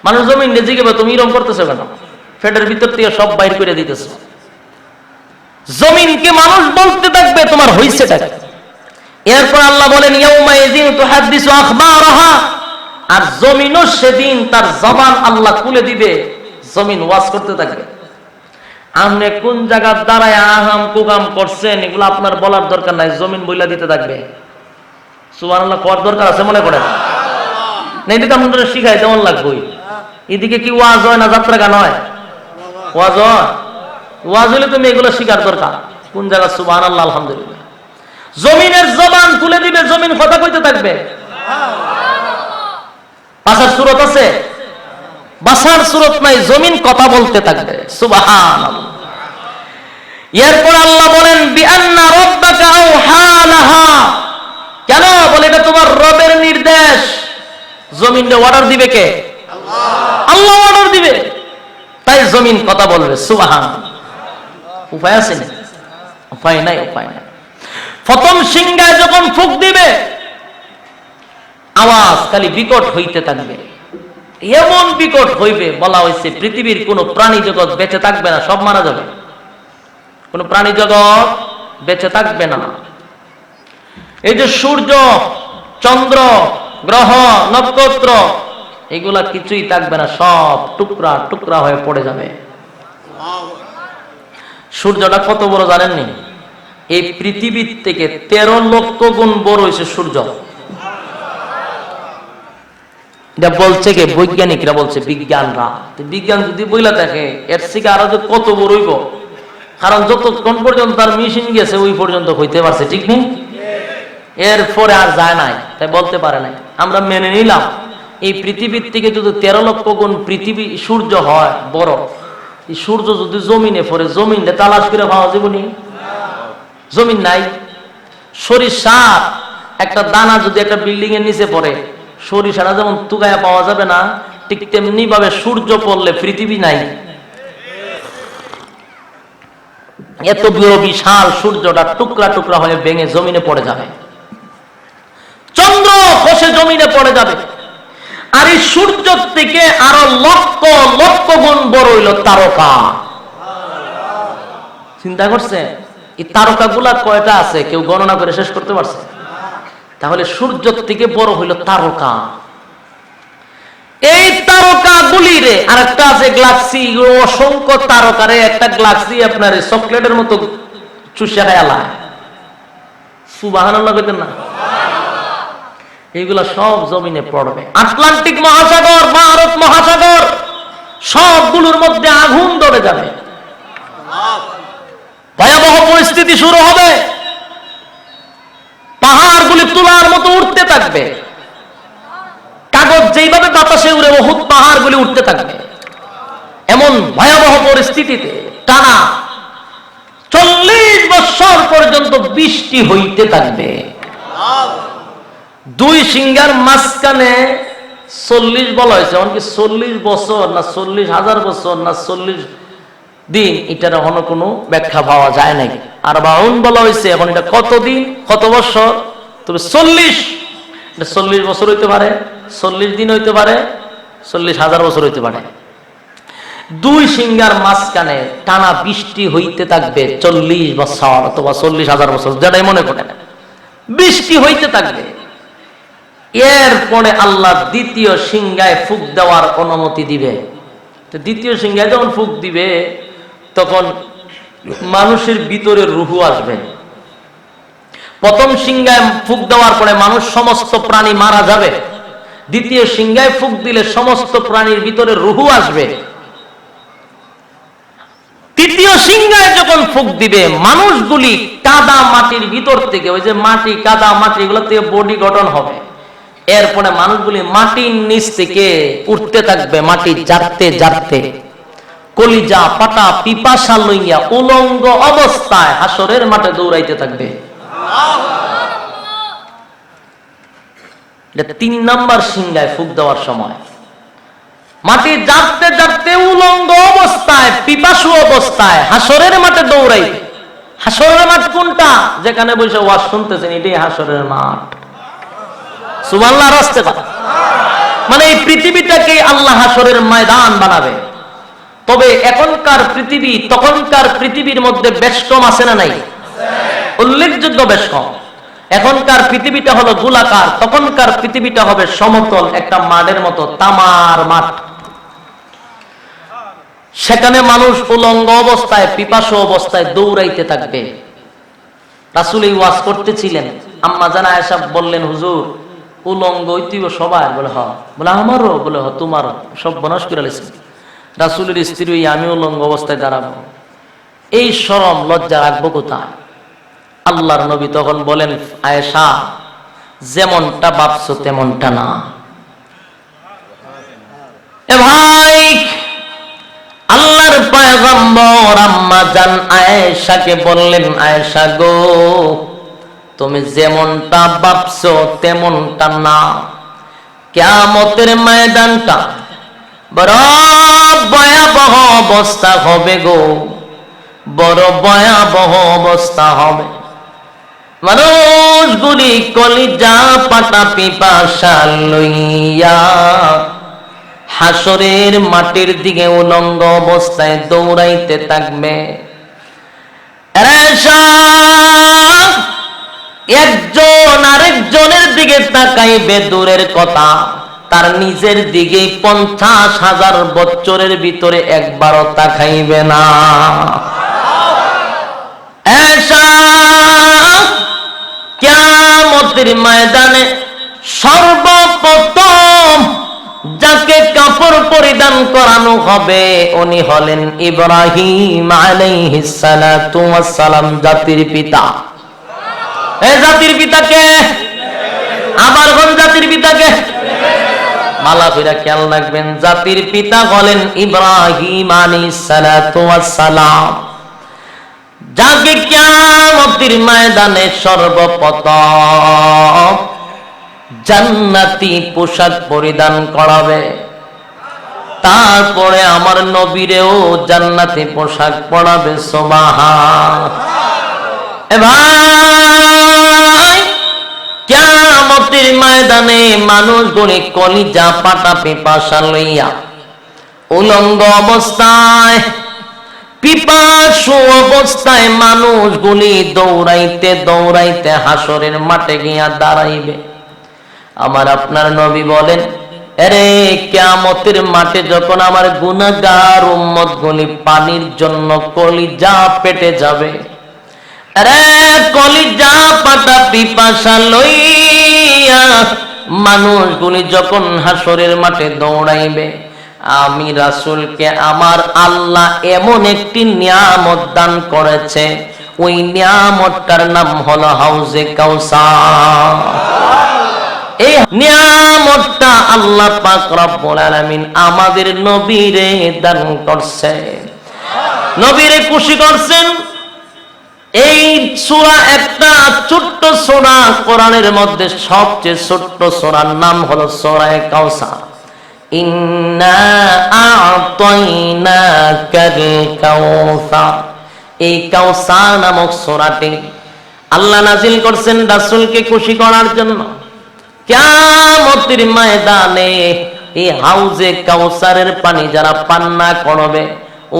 A: মানুষ জমিন জিজ্ঞাসা, তুমি এরকম করতেছো কেন? পেটের ভিতর থেকে সব বাইর করে দিতেছো। জমিনকে মানুষ বলতে থাকবে তোমার হইছেটা কি? এরপর আল্লাহ বলেন, ইয়াউমা ইয়াযিন তুহাদ্দিসু আখবারাহা, আর জমিনও সেদিন তার জবান আল্লাহ খুলে দিবে, জমিন ওয়াজ করতে থাকবে। আপনি কোন জায়গার দাঁড়ায় আহাম কুকাম করছেন এগুলো আপনার বলার দরকার নাই, জমিন বইলা দিতে থাকবে। সুবহানাল্লাহ করার দরকার আছে মনে করেন? না, এটা তো আপনাদের শিখাই যেমন লাগবে। এদিকে কি ওয়াজ হয় না যাত্রা গান হয়? ওয়াজ হয়। ওয়াজ হলে তুমি এগুলো শিখার দরকার। কোন জায়গা? সুবহানাল্লাহ, আলহামদুলিল্লাহ। জমিনের জবান খুলে দিবে, জমিন কথা কইতে থাকবে। বাসার সূরত আছে? বাসার সূরত নাই, জমিন কথা বলতে থাকবে। সুবহানাল্লাহ। এরপর আল্লাহ বলেন, বিআন্না রাব্বাকা আওহা লাহা, কেন বলে এটা তোমার রবের নির্দেশ। জমিনে অর্ডার দিবে কে? আল্লাহ। আল্লাহ অর্ডার দিবে, তাই জমিন কথা বলবে। সুবহানাল্লাহ। উপায় আছে না? উপায় নাই, উপায় নাই। প্রথম সিংহায় যখন ফুক দিবে, আওয়াজ খালি বিকট হইতে থাকবে, এমন বিকট হইবে বলা হয়েছে পৃথিবীর কোন প্রাণী জগৎ বেঁচে থাকবে না, সব মারা যাবে। কোন প্রাণী জগৎ বেঁচে থাকবে না। এই যে সূর্য, চন্দ্র, গ্রহ, নক্ষত্র, এগুলা কিছুই থাকবে না, সব টুকরা টুকরা হয়ে পড়ে যাবে। সূর্যটা কত বড় জানেননি? এই পৃথিবীর থেকে 13 লক্ষ গুণ বড় হয়েছে সূর্য। এটা বলছে কে? বৈজ্ঞানিকরা বলছে, বিজ্ঞানরা। বিজ্ঞান যদি বইলা থাকে এর থেকে আরো যে কত বড় হইব কারণ যতক্ষণ পর্যন্ত তার মেশিন গেছে ওই পর্যন্ত হইতে পারছে, ঠিক নেই? এরপরে আর যায় নাই, তাই বলতে পারে নাই। আমরা মেনে নিলাম এই পৃথিবীর থেকে যদি 13 লক্ষ গুণ পৃথিবী সূর্য হয় বড়, এই সূর্য যদি জমিনে পড়ে, জমিনে তালাশ করে পাওয়া যাবে নি? জমিন নাই। সরিষার একটা দানা যদি একটা বিল্ডিং এর নিচে পড়ে, সরিষাটা যেমন তুগায়া পাওয়া যাবে না, ঠিক তেমনি ভাবে সূর্য পড়লে পৃথিবী নাই। এত বড় বিশাল সূর্যটা টুকরা টুকরা হয়ে ভেঙে জমিনে পড়ে যাবে, চন্দ্র খসে জমিনে পড়ে যাবে। আর এই সূর্য থেকে আরো লক্ষ লক্ষ গুণ বড় হইল তারকা। চিন্তা করছে এই তারকা গুলা কয়টা আছে কেউ গণনা করে শেষ করতে পারছে? তাহলে সূর্য থেকে বড় হইল তারকা। এই তারকা গুলিরে আর একটা আছে গ্যালাক্সি, অসংখ্য তারকারে একটা গ্যালাক্সি আপনার চকলেটের মতো চুষে খায়ালা। সুবহানাল্লাহ কইতেন না? এইগুলা সব জমিনে পড়বে। আটলান্টিক মহাসাগর, ভারত মহাসাগর সবগুলোর মধ্যে আগুন ধরে যাবে, ভয়াবহ পরিস্থিতি শুরু হবে। পাহাড়গুলি তুলার মতো উঠতে থাকবে, কাগজ যেইভাবে বাতাসে উড়ে বহুত পাহাড়গুলি উঠতে থাকবে। এমন ভয়াবহ পরিস্থিতিতে টানা 40 বছর পর্যন্ত বৃষ্টি হইতে থাকবে। দুই সিংহার মাঝখানে 40 বলা হয়েছে, এমনকি 40 বছর না 40,000 বছর না 40 দিন, এটার এখনো কোনো ব্যাখ্যা পাওয়া যায় নাই। আর 52 বলা হয়েছে, এখন এটা কত দিন কত বছর? তবে 40 বছর হইতে পারে, 40 দিন হইতে পারে, 40,000 বছর হইতে পারে। দুই সিংহার মাঝখানে টানা বৃষ্টি হইতে থাকবে 40 বছর অথবা 40,000 বছর, যেটাই মনে করেন, বৃষ্টি হইতে থাকবে। এরপরে আল্লাহ দ্বিতীয় সিংহায় ফুঁক দেওয়ার অনুমতি দিবে। তো দ্বিতীয় সিংহায় যখন ফুঁক দিবে তখন মানুষের ভিতরে রুহু আসবে। প্রথম সিংহায় ফুঁক দেওয়ার পরে মানুষ সমস্ত প্রাণী মারা যাবে। দ্বিতীয় সিংহায় ফুঁক দিলে সমস্ত প্রাণীর ভিতরে রুহু আসবে। তৃতীয় সিংহায় যখন ফুঁক দিবে, মানুষগুলি কাদা মাটির ভিতর থেকে, ওই যে মাটি কাদা মাটি এগুলো থেকে বডি গঠন হবে। এরপরে মানুষগুলি মাটির নিচ থেকে উঠতে থাকবে, মাটি জারতে জারতে কলিজা পাটা পিপাসা লইয়া উলঙ্গ অবস্থায় হাসরের মাঠে দৌড়াইতে থাকবে। 3 নাম্বার সিংহায় ফুঁক দেওয়ার সময় মাটি জারতে জারতে উলঙ্গ অবস্থায় পিপাসু অবস্থায় হাসরের মাঠে দৌড়াইবে। হাসরের মাঠ কোনটা? যেখানে বসে ওয়াজ শুনতেছেন, এটাই হাসরের মাঠ। সুবহানাল্লাহ, রাস্তে কথা। মানে এই পৃথিবীটাকে আল্লাহ হাসরের ময়দান বানাবে। তবে এখনকার পৃথিবী তখনকার পৃথিবীর মধ্যে বেশ কম আছে না নাই? উল্লেখযোগ্য বেশ কম। এখনকার পৃথিবীটা হলো গোলাকার, তখনকার পৃথিবীটা হবে সমতল একটা মাঠের মতো, তামার মাঠ। সেখানে মানুষ উলঙ্গ অবস্থায় পিপাসু অবস্থায় দৌড়াইতে থাকবে। রাসূল এই ওয়াজ করতেছিলেন, আম্মা জানা আয়েশা বললেন, হুজুর উলঙ্গ হইতেই সবাই? বলে হ। বলে আমারও? বলে হ, তোমারও। সব বনাশ করে লেছেন। রাসূলের স্ত্রী, আমি উলঙ্গ অবস্থায় দাঁড়াবো, এই শরম লজ্জা রাখবো কোথায়? আল্লাহর নবী তখন বলেন, আয়েশা যেমনটা ভাবছো তেমনটা না। এ ভাই, আল্লাহর পয়গম্বর আম্মা জান আয়েশাকে বললেন, আয়েশা গো, তুমি যেমনটা ভাবছো তেমনটা না। কিয়ামতের ময়দানটা বড় ভয়াবহ অবস্থা হবে গো, বড় ভয়াবহ অবস্থা হবে। মানুষগুলি কলিজা পাটা পিপাসা লইয়া হাসরের মাটির দিকে উলঙ্গ অবস্থায় দৌড়াইতে থাকবে। একজন আরেকজনের দিকে তাকাইবে, দূরের কথা তার নিজের দিকে 50,000 বছরের ভিতরে একবারও তাকাইবে না। কিয়ামতের ময়দানে সর্বপ্রথম যাকে কাপড় পরিধান করানো হবে, উনি হলেন ইব্রাহিম আলাইহিস সালাতু ওয়াস সালাম, জাতির পিতা। এই জাতির পিতাকে, আবার কোন জাতির পিতাকে? মালা ফিরা খেয়াল রাখবেন, জাতির পিতা হলেন ইব্রাহিম আলাইহিস সালাতু ওয়াস সালাম, যাকে কিয়ামতের ময়দানে সর্বপ্রথম জান্নাতি পোশাক পরিধান করাবে। তারপরে আমার নবীরেও জান্নাতি পোশাক পরাবে। সুবহান। এ ভাই, কিয়ামতের ময়দানে মানুষগুলি কলিজা পাটা পিপাসা লইয়া উলঙ্গ অবস্থায়, পিপাসু অবস্থায় মানুষগুলি দৌড়াইতে দৌড়াইতে হাসরের মাঠে গিয়া দাঁড়াইবে। আমার আপনার নবী বলেন, আরে কিয়ামতের মাঠে যখন আমার গুনাহগার উম্মত গুলি পানির জন্য কলিজা পেটে যাবে, আরে কলিজা পাটা পিপাসা লইয়া মানুষগুলি যখন হাসরের মাঠে দৌড়াইবে, আমি রাসূলকে আমার আল্লাহ এমন একটি নিয়ামত দান করেছে, ওই নিয়ামতটার নাম হলো হাউজে কাউসার। এই নিয়ামতটা আল্লাহ পাক রব্বুল আলামিন আমাদের নবীরে দান করছে, নবীরে খুশি করছেন। এই সূরা একটা ছোট্ট সূরা, কোরআনের মধ্যে সবচেয়ে ছোট্ট সূরার নাম হলো সূরা কাউসার। ইন্না আ'তাইনাকাল কাউসার, এই কাউসার নামক সূরাটি আল্লাহ নাজিল করছেন রাসূলকে খুশি করার জন্য। কিয়ামতের ময়দানে এই হাউজে কাউসারের পানি যারা পান না করবে,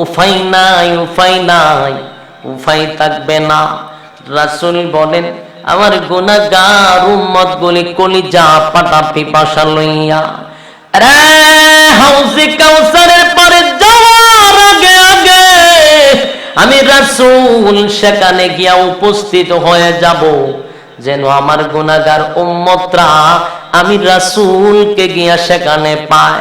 A: উপায় নাই, উপায় নাই, উপায় থাকবে না। রাসূল বলেন, আমার গুনাহগার উম্মত গুলি কলিজা পাটা পিপাসা লইয়া আরে হাউজে কাউসারের পারে যাওয়ার আগে আগে আমি রাসূল সেখানে গিয়া উপস্থিত হয়ে যাব, যেন আমার গুনাহগার উম্মতরা আমি রাসূলকে গিয়া সেখানে পায়,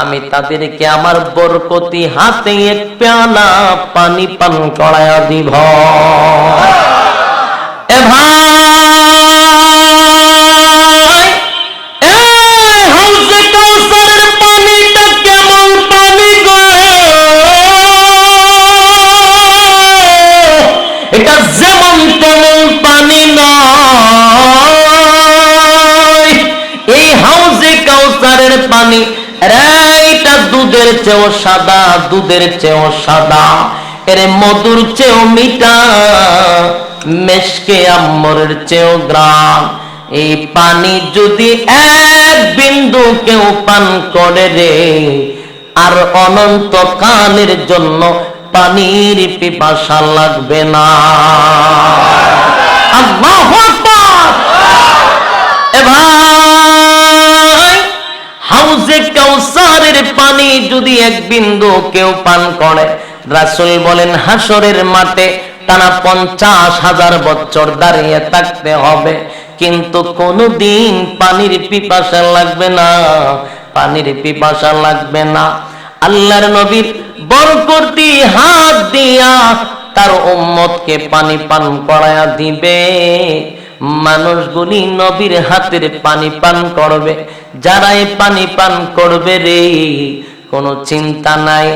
A: আমি তাদেরকে আমার বরকতি হাতে এক পেয়ালা পানি পান করায়া দিব। এ ভাই, এই হাউজে কাউসারের পানিটা কেমন পানি গো? এটা যেমন তেমন পানি নয়। এই হাউজে কাউসারের পানি এইটা দুধের চেয়েও সাদা, দুধের চেয়েও সাদা, এর মধুর চেয়েও মিঠা, মেশকে আম্বরের চেয়েও গ্রাম। এই পানি যদি এক বিন্দু কেউ পান করে রে, আর অনন্ত কালের জন্য পানির পিপাসা লাগবে না। আল্লাহু আকবার। এ ভাই, হাউজে কাউসারের পানি যদি এক বিন্দু কেউ পান করে, রাসূল বলেন হাসরের মাঠে টানা 50,000 বছর দাঁড়িয়ে থাকতে হবে, কিন্তু কোনদিন পানির পিপাসা লাগবে না, পানির পিপাসা লাগবে না। আল্লাহর নবীর বরকতি হাত দিয়া তার উম্মতকে পানি পান করায়া দিবে। মানুষগুলি নবীর হাতের পানি পান করবে, যারা এই পানি পান করবে রে, কোনো চিন্তা নাই,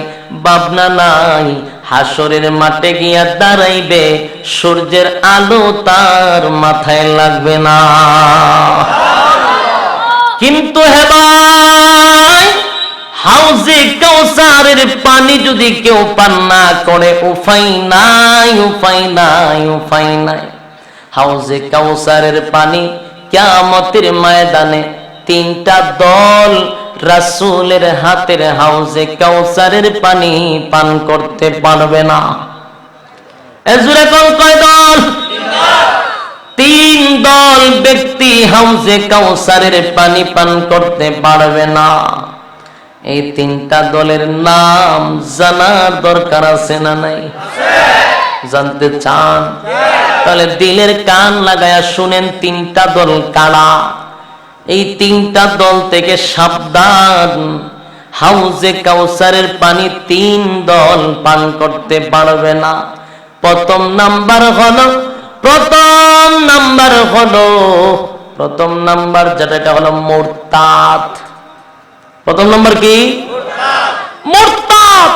A: ভাবনা নাই, হাসরের মাঠে গিয়া দাঁড়াইবে, সূর্যের আলো তার মাথায় লাগবে না। কিন্তু হে ভাই, হাউজে কাউসারের পানি যদি কেউ পান না করে, উপায় নাই, উপায় নাই, উপায় নাই। হাউজে কাউসারের পানি কিয়ামতের ময়দানে তিনটা দল রাসূলের হাতের হাউজে কাউসারের পানি পান করতে পারবে না। এজুরে কোন কয় দল? তিন দল ব্যক্তি হাউজে কাউসারের পানি পান করতে পারবে না। এই তিনটা দলের নাম জানার দরকার আছে না নাই? জানতে চান? তাহলে দিলের কান লাগায়া শুনেন তিনটা দল কারা। এই তিনটা দল থেকে সাবধান। হাউজে কাউসারের পানি 3 দল পান করতে পারবে না। প্রথম নাম্বার যেটা, এটা হলো মুরতাদ। প্রথম নাম্বার কি? মুরতাদ।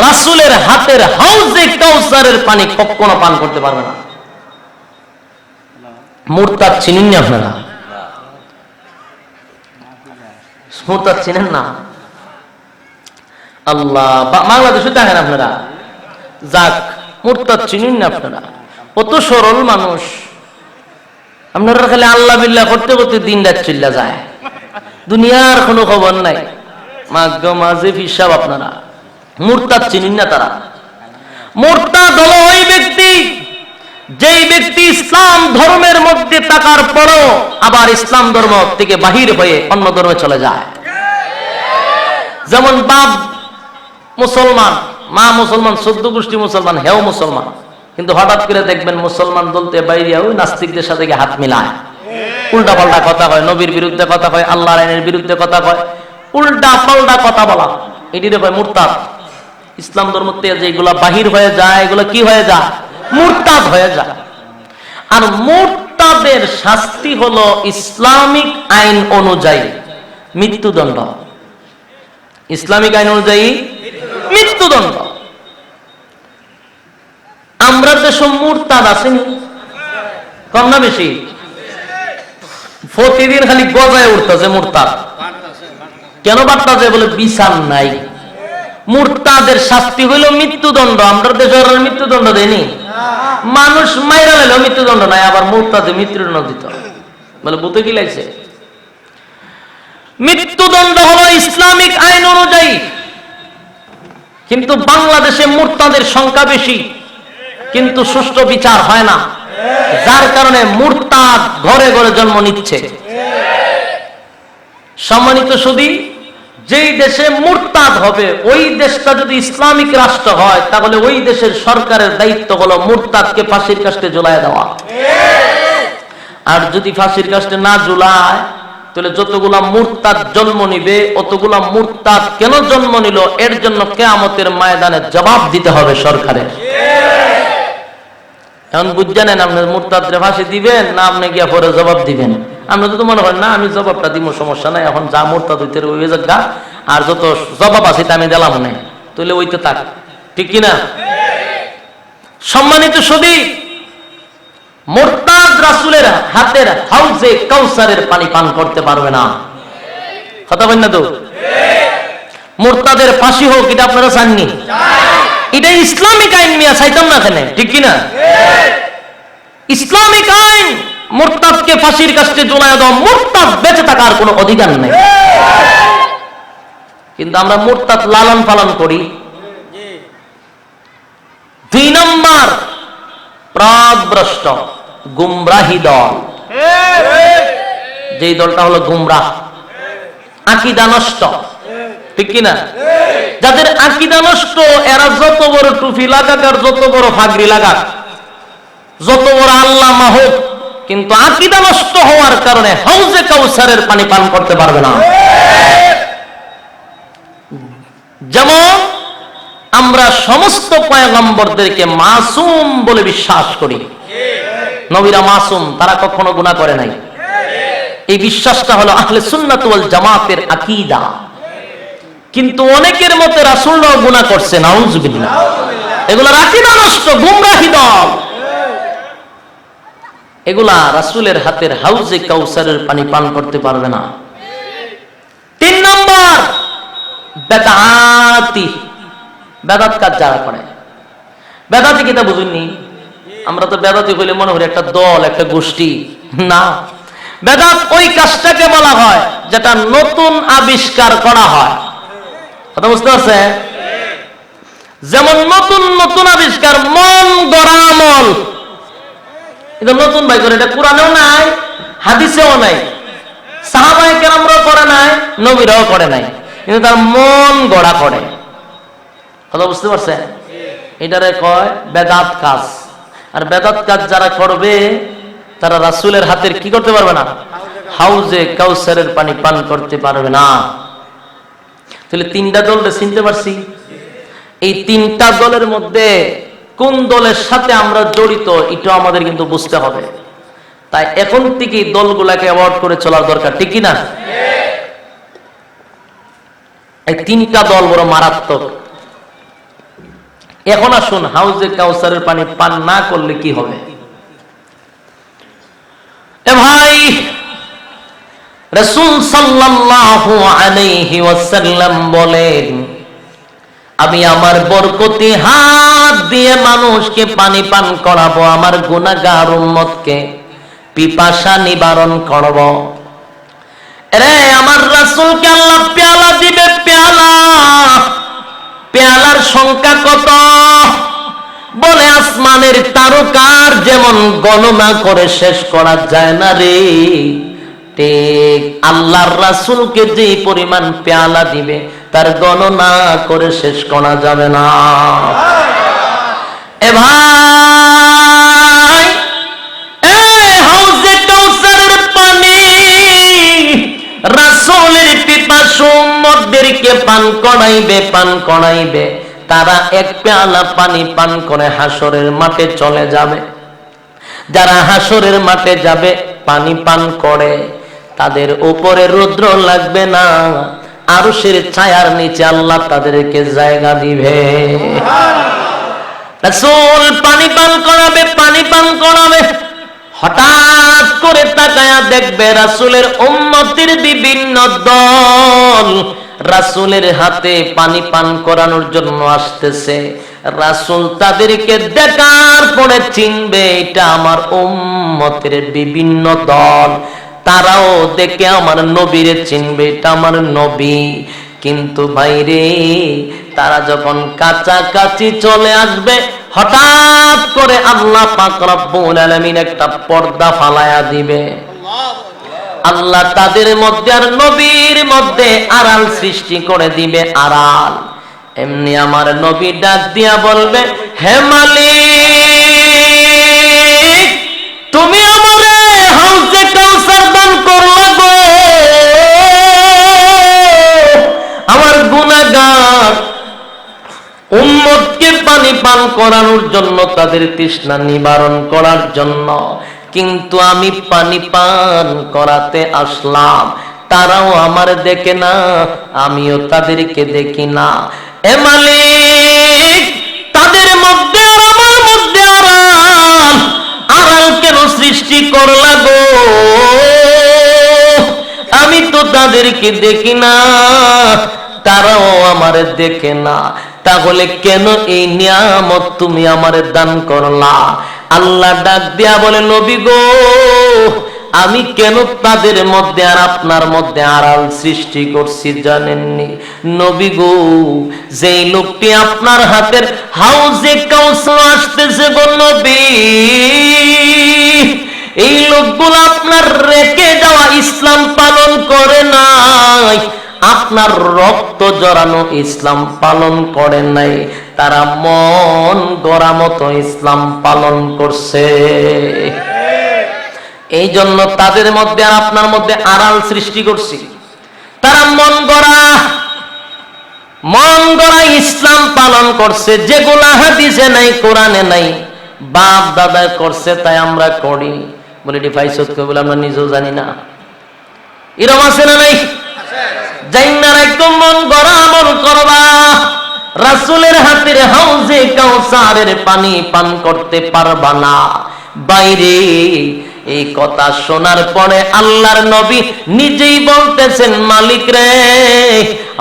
A: রাসূলের হাতের হাউজে কাউসারের পানি কখনো পান করতে পারবে না। মুরতাদ চিনেন না আপনারা? মুরতাদ চিনেন না? আল্লাহ, বাংলাদেশে দেখেন আপনারা, যাক মুরতাদ চিনেন না আপনারা? কত সরল মানুষ, আপনারা খালি আল্লাহ বিল্লাহ করতে করতে দিন রাত চলে যায়, দুনিয়ার কোনো খবর নাই। মাঝে হিসাব আপনারা। মুরতাদ চিনেন না তারা? মুরতাদ হলো ওই ব্যক্তি, যেই ব্যক্তি ইসলাম ধর্মের মধ্যে থাকার পরও আবার ইসলাম ধর্ম থেকে বাহির হয়ে অন্য ধর্মে চলে যায়। যেমন বাপ মুসলমান, মা মুসলমান, 14 গোষ্ঠী মুসলমান, হেও মুসলমান, কিন্তু হঠাৎ করে দেখবেন মুসলমান দলতে বাইরে ওই নাস্তিকদের সাথে হাত মিলায়, উল্টা পাল্টা কথা কয়, নবীর বিরুদ্ধে কথা কয়, আল্লাহর আইনের বিরুদ্ধে কথা কয়, উল্টা পাল্টা কথা বলা, এটিরে কয় মুরতাদ। ইসলাম ধর্ম থেকে যেগুলা বাহির হয়ে যায় এগুলো কি হয়ে যায়? মুরতাদ হয়ে যায়। আর মুরতাদের শাস্তি হলো ইসলামিক আইন অনুযায়ী মৃত্যুদণ্ড। ইসলামিক আইন অনুযায়ী মৃত্যুদণ্ড। আমরা দেশে মুরতাদ আসেনি, কম না বেশি? প্রতিদিন খালি গজায় উঠতেছে মুরতাদ। কেন বাড়তেছে? বলে বিচার নাই। মুরতাদের শাস্তি হইল মৃত্যুদণ্ড। আমরা দেশে মৃত্যুদণ্ড দেয়নি, মানুষ মাইরা লাইলেও মৃত্যুদণ্ড নাই, আবার মুরতাদে মৃত্যুদণ্ড দিত, বলে বুঝতে কি লাগছে? মৃত্যুদণ্ড হলো ইসলামিক আইন অনুযায়ী, কিন্তু বাংলাদেশে মুরতাদের সংখ্যা বেশি, কিন্তু সুষ্ঠু বিচার হয় না, যার কারণে মুরতাদ ঘরে ঘরে জন্ম নিচ্ছে। সম্মানিত সুধী, যেই দেশে মুরতাদ হবে ওই দেশটা যদি ইসলামিক রাষ্ট্র হয়, তাহলে ওই দেশের সরকারের দায়িত্ব হলো মুরতাদকে ফাঁসির কাস্টে ঝুলায় দেওয়া। আর যদি ফাঁসির কাস্টে না ঝুলায়, তাহলে যতগুলা মুরতাদ জন্ম নিবে, অতগুলা মুরতাদ কেন জন্ম নিল এর জন্য কিয়ামতের ময়দানে জবাব দিতে হবে সরকারের। এখন বুঝছেন, আপনি মুরতাদরে ফাঁসি দিবেন না আপনি গিয়া পরে জবাব দিবেন? আপনি যদি মনে করেন না আমি জবাবটা দিব, সমস্যা নাই, এখন যা মুরতাদ হইতে ওই জায়গা, আর যত জবাব আছে আমি দিলাম না, তাহলে ওইতে থাক, ঠিক কিনা? সম্মানিত সুধী, মুরতাদ রাসূলের হাতের হাউজে কাউসারের পানি পান করতে পারবে না। কথা বলেন না তো? মুরতাদের ফাঁসি হোক, এটা আপনারা চাননি? এটা ইসলামিক আইন, মিয়া চাইতাম না কেন, ঠিক কিনা? ইসলামিক আইন, মুরতাদকে ফাঁসির কাস্টে ঝুলায় দাও, মুরতাদ বেঁচে থাকার কোনো অধিকার নেই। কিন্তু আমরা মুরতাদ লালন পালন করি। 2 নম্বর, পথভ্রষ্ট গুমরাহি দল। যেই দলটা হলো গুমরাহ, আকীদা নষ্ট, ঠিক কিনা? যাদের আকীদা নষ্ট, এরা যত বড় টুপি লাগাক আর যত বড় ফাগরি লাগাক, যত বড় আল্লামা হোক, কিন্তু আকীদা নষ্ট হওয়ার কারণে হাউজে কাউসারের পানি পান করতে পারবে না। যেমন আমরা সমস্ত পয়গম্বরদেরকে মাসুম বলে বিশ্বাস করি, নবীরা মাসুম, তারা কখনো গুনাহ করে নাই। এই বিশ্বাসটা হলো আহলে সুন্নাত ওয়াল জামাতের আকীদা। কিন্তু অনেকের মতে রাসূলরাও গুনাহ করছে, নাউজুবিল্লাহ। এগুলা আকীদা নষ্ট, গুমরাহি দল। এগুলা রাসূলের হাতের হাউজে কাউসারের পানি পান করতে পারবে না। 3 নম্বর, বেদাতি। বেদাত কাজ যারা করে, বেদাতি কিতা বুঝুননি? আমরা তো বেদাতি হইলে মনে করি একটা দল, একটা গোষ্ঠী, না। বেদাত ওই কাজটাকে বলা হয় যেটা নতুন আবিষ্কার করা হয়। কথা বুঝতে পারছেন? যেমন নতুন নতুন আবিষ্কার, মন গড়া আমল, এটা নতুন ভাই করে, এটা কোরআনেও নাই, হাদিসেও নাই, সাহাবায়ে কেরামরাও করে নাই, নবীরাও করে নাই, কিন্তু তার মন গড়া করে। কথা বুঝতে পারছেন? এটারে কয় বেদাত কাজ। আর বেদাত কাজ যারা করবে তারা রাসূলের হাতের কি করতে পারবে না? হাউজে কাউসারের পানি পান করতে পারবে না। তাহলে তিনটা দলকে চিনতে পারছি। এই তিনটা দলের মধ্যে কোন দলের সাথে আমরা জড়িত এটা আমাদের কিন্তু বুঝতে হবে। তাই এখন থেকে দলগুলাকে অ্যাভয়েড করে চলার দরকার, ঠিক কি না? এই তিনটা দল বড় মারাত্মক। এখন আসুন, হাউজে কাউসারের পানি পান না করলে কি হবে? এ ভাই, রাসূল সাল্লাল্লাহু আলাইহি ওয়াসাল্লাম বলেন, আমি আমার বরকতি হাত দিয়ে মানুষকে পানি পান করাবো, আমার গুনাহগার উম্মতকে পিপাসা নিবারণ করব। রে আমার রাসূলকে আল্লাহ পেয়ালা দিবে, পেয়ালা। পেয়ালার সংখ্যা কত? বলে আসমানের তারকার যেমন গণনা করে শেষ করা যায় না রে, ঠিক আল্লাহর রাসূলকে যে পরিমাণ পেয়ালা দিবে তার গণনা করে শেষ করা যাবে না। এ ভাই, হাউজে কাউসারের পানি রাসূলের পিপাসু উম্মতদেরকে পান করাইবে, পান করাইবে। তারা এক পেয়ালা পানি পান করে হাসরের মাঠে চলে যাবে। যারা হাসরের মাঠে যাবে পানি পান করে, তাদের উপরে রৌদ্র লাগবে না, আরশের ছায়ার নিচে আল্লাহ তাদেরকে জায়গা দিবে। রাসূল পানি পান করাবে, পানি পান করাবে। হঠাৎ করে তাকায়া দেখবে রাসূলের উম্মতের বিভিন্ন দল রাসূলের হাতে পানি পান করানোর জন্য আসতেছে। রাসূল তাদেরকে দেখার পরে চিনবে এটা আমার উম্মতের বিভিন্ন দল। তারাও দেখে আমার নবীরে চিনবে এটা আমার নবী। কিন্তু ভাইরে, তারা যখন কাছাকাছি চলে আসবে, হঠাৎ করে আল্লাহ পাক রব্বুল আলামিন একটা পর্দা ফালায়া দিবে। আল্লাহ তাদের মধ্যে আর নবীর মধ্যে আড়াল সৃষ্টি করে দিবে, আড়াল। এমনি আমার নবী ডাক দিয়া বলবে, হে মালিক, তুমি আমারে হাউজে কাউসার দান করলা গো। আমার গুনাহগার উম্মতকে পানি পান করানোর জন্য, তাদের তৃষ্ণা নিবারণ করার জন্য। কিন্তু আমি পানি পান করাতে আসলাম, তারাও আমার দেখে না, আমিও তাদেরকে দেখি না। এ মালিক, তাদের মধ্যে আর আমার মধ্যে আড়াল, আড়াল কেন সৃষ্টি করলা গো? আমি তো তাদেরকে দেখি না, তারাও আমারে দেখে না। তাহলে কেন এই নিয়ামত তুমি আমারে দান করলা? আল্লাহ ডাক দিয়া বলে, নবী গো, আমি কেন তাদের মধ্যে আর আপনার মধ্যে আড়াল সৃষ্টি করছি জানেননি? নবী গো, যেই লোকটি আপনার হাতের হাউজে কাউসার আসতেছে গো নবী, এই লোকগুলো আপনার রেখে যাওয়া ইসলাম পালন করে নাই, আপনার রক্ত জড়ানো ইসলাম পালন করে নাই, তারা মন গড়া মতো ইসলাম পালন করছে। এই জন্য তাদের মধ্যে আর আপনার মধ্যে আড়াল সৃষ্টি করছি। তারা মন গড়া ইসলাম পালন করছে, যেগুলা হাদিসে নাই, কোরআনে নাই, বাপ দাদা করছে তাই আমরা করি। বলে এটি ফাইসত বলে আমরা নিজেও জানি না। এরকম আছে না নাই? জাইন্নার একদম মন গড়া আমল করবা, রাসূলের হাতের হাউজে কাউসারের পানি পান করতে পারবা না। বাইরে এই কথা শোনার পরে আল্লাহর নবী নিজেই বলতেছেন, মালিক রে,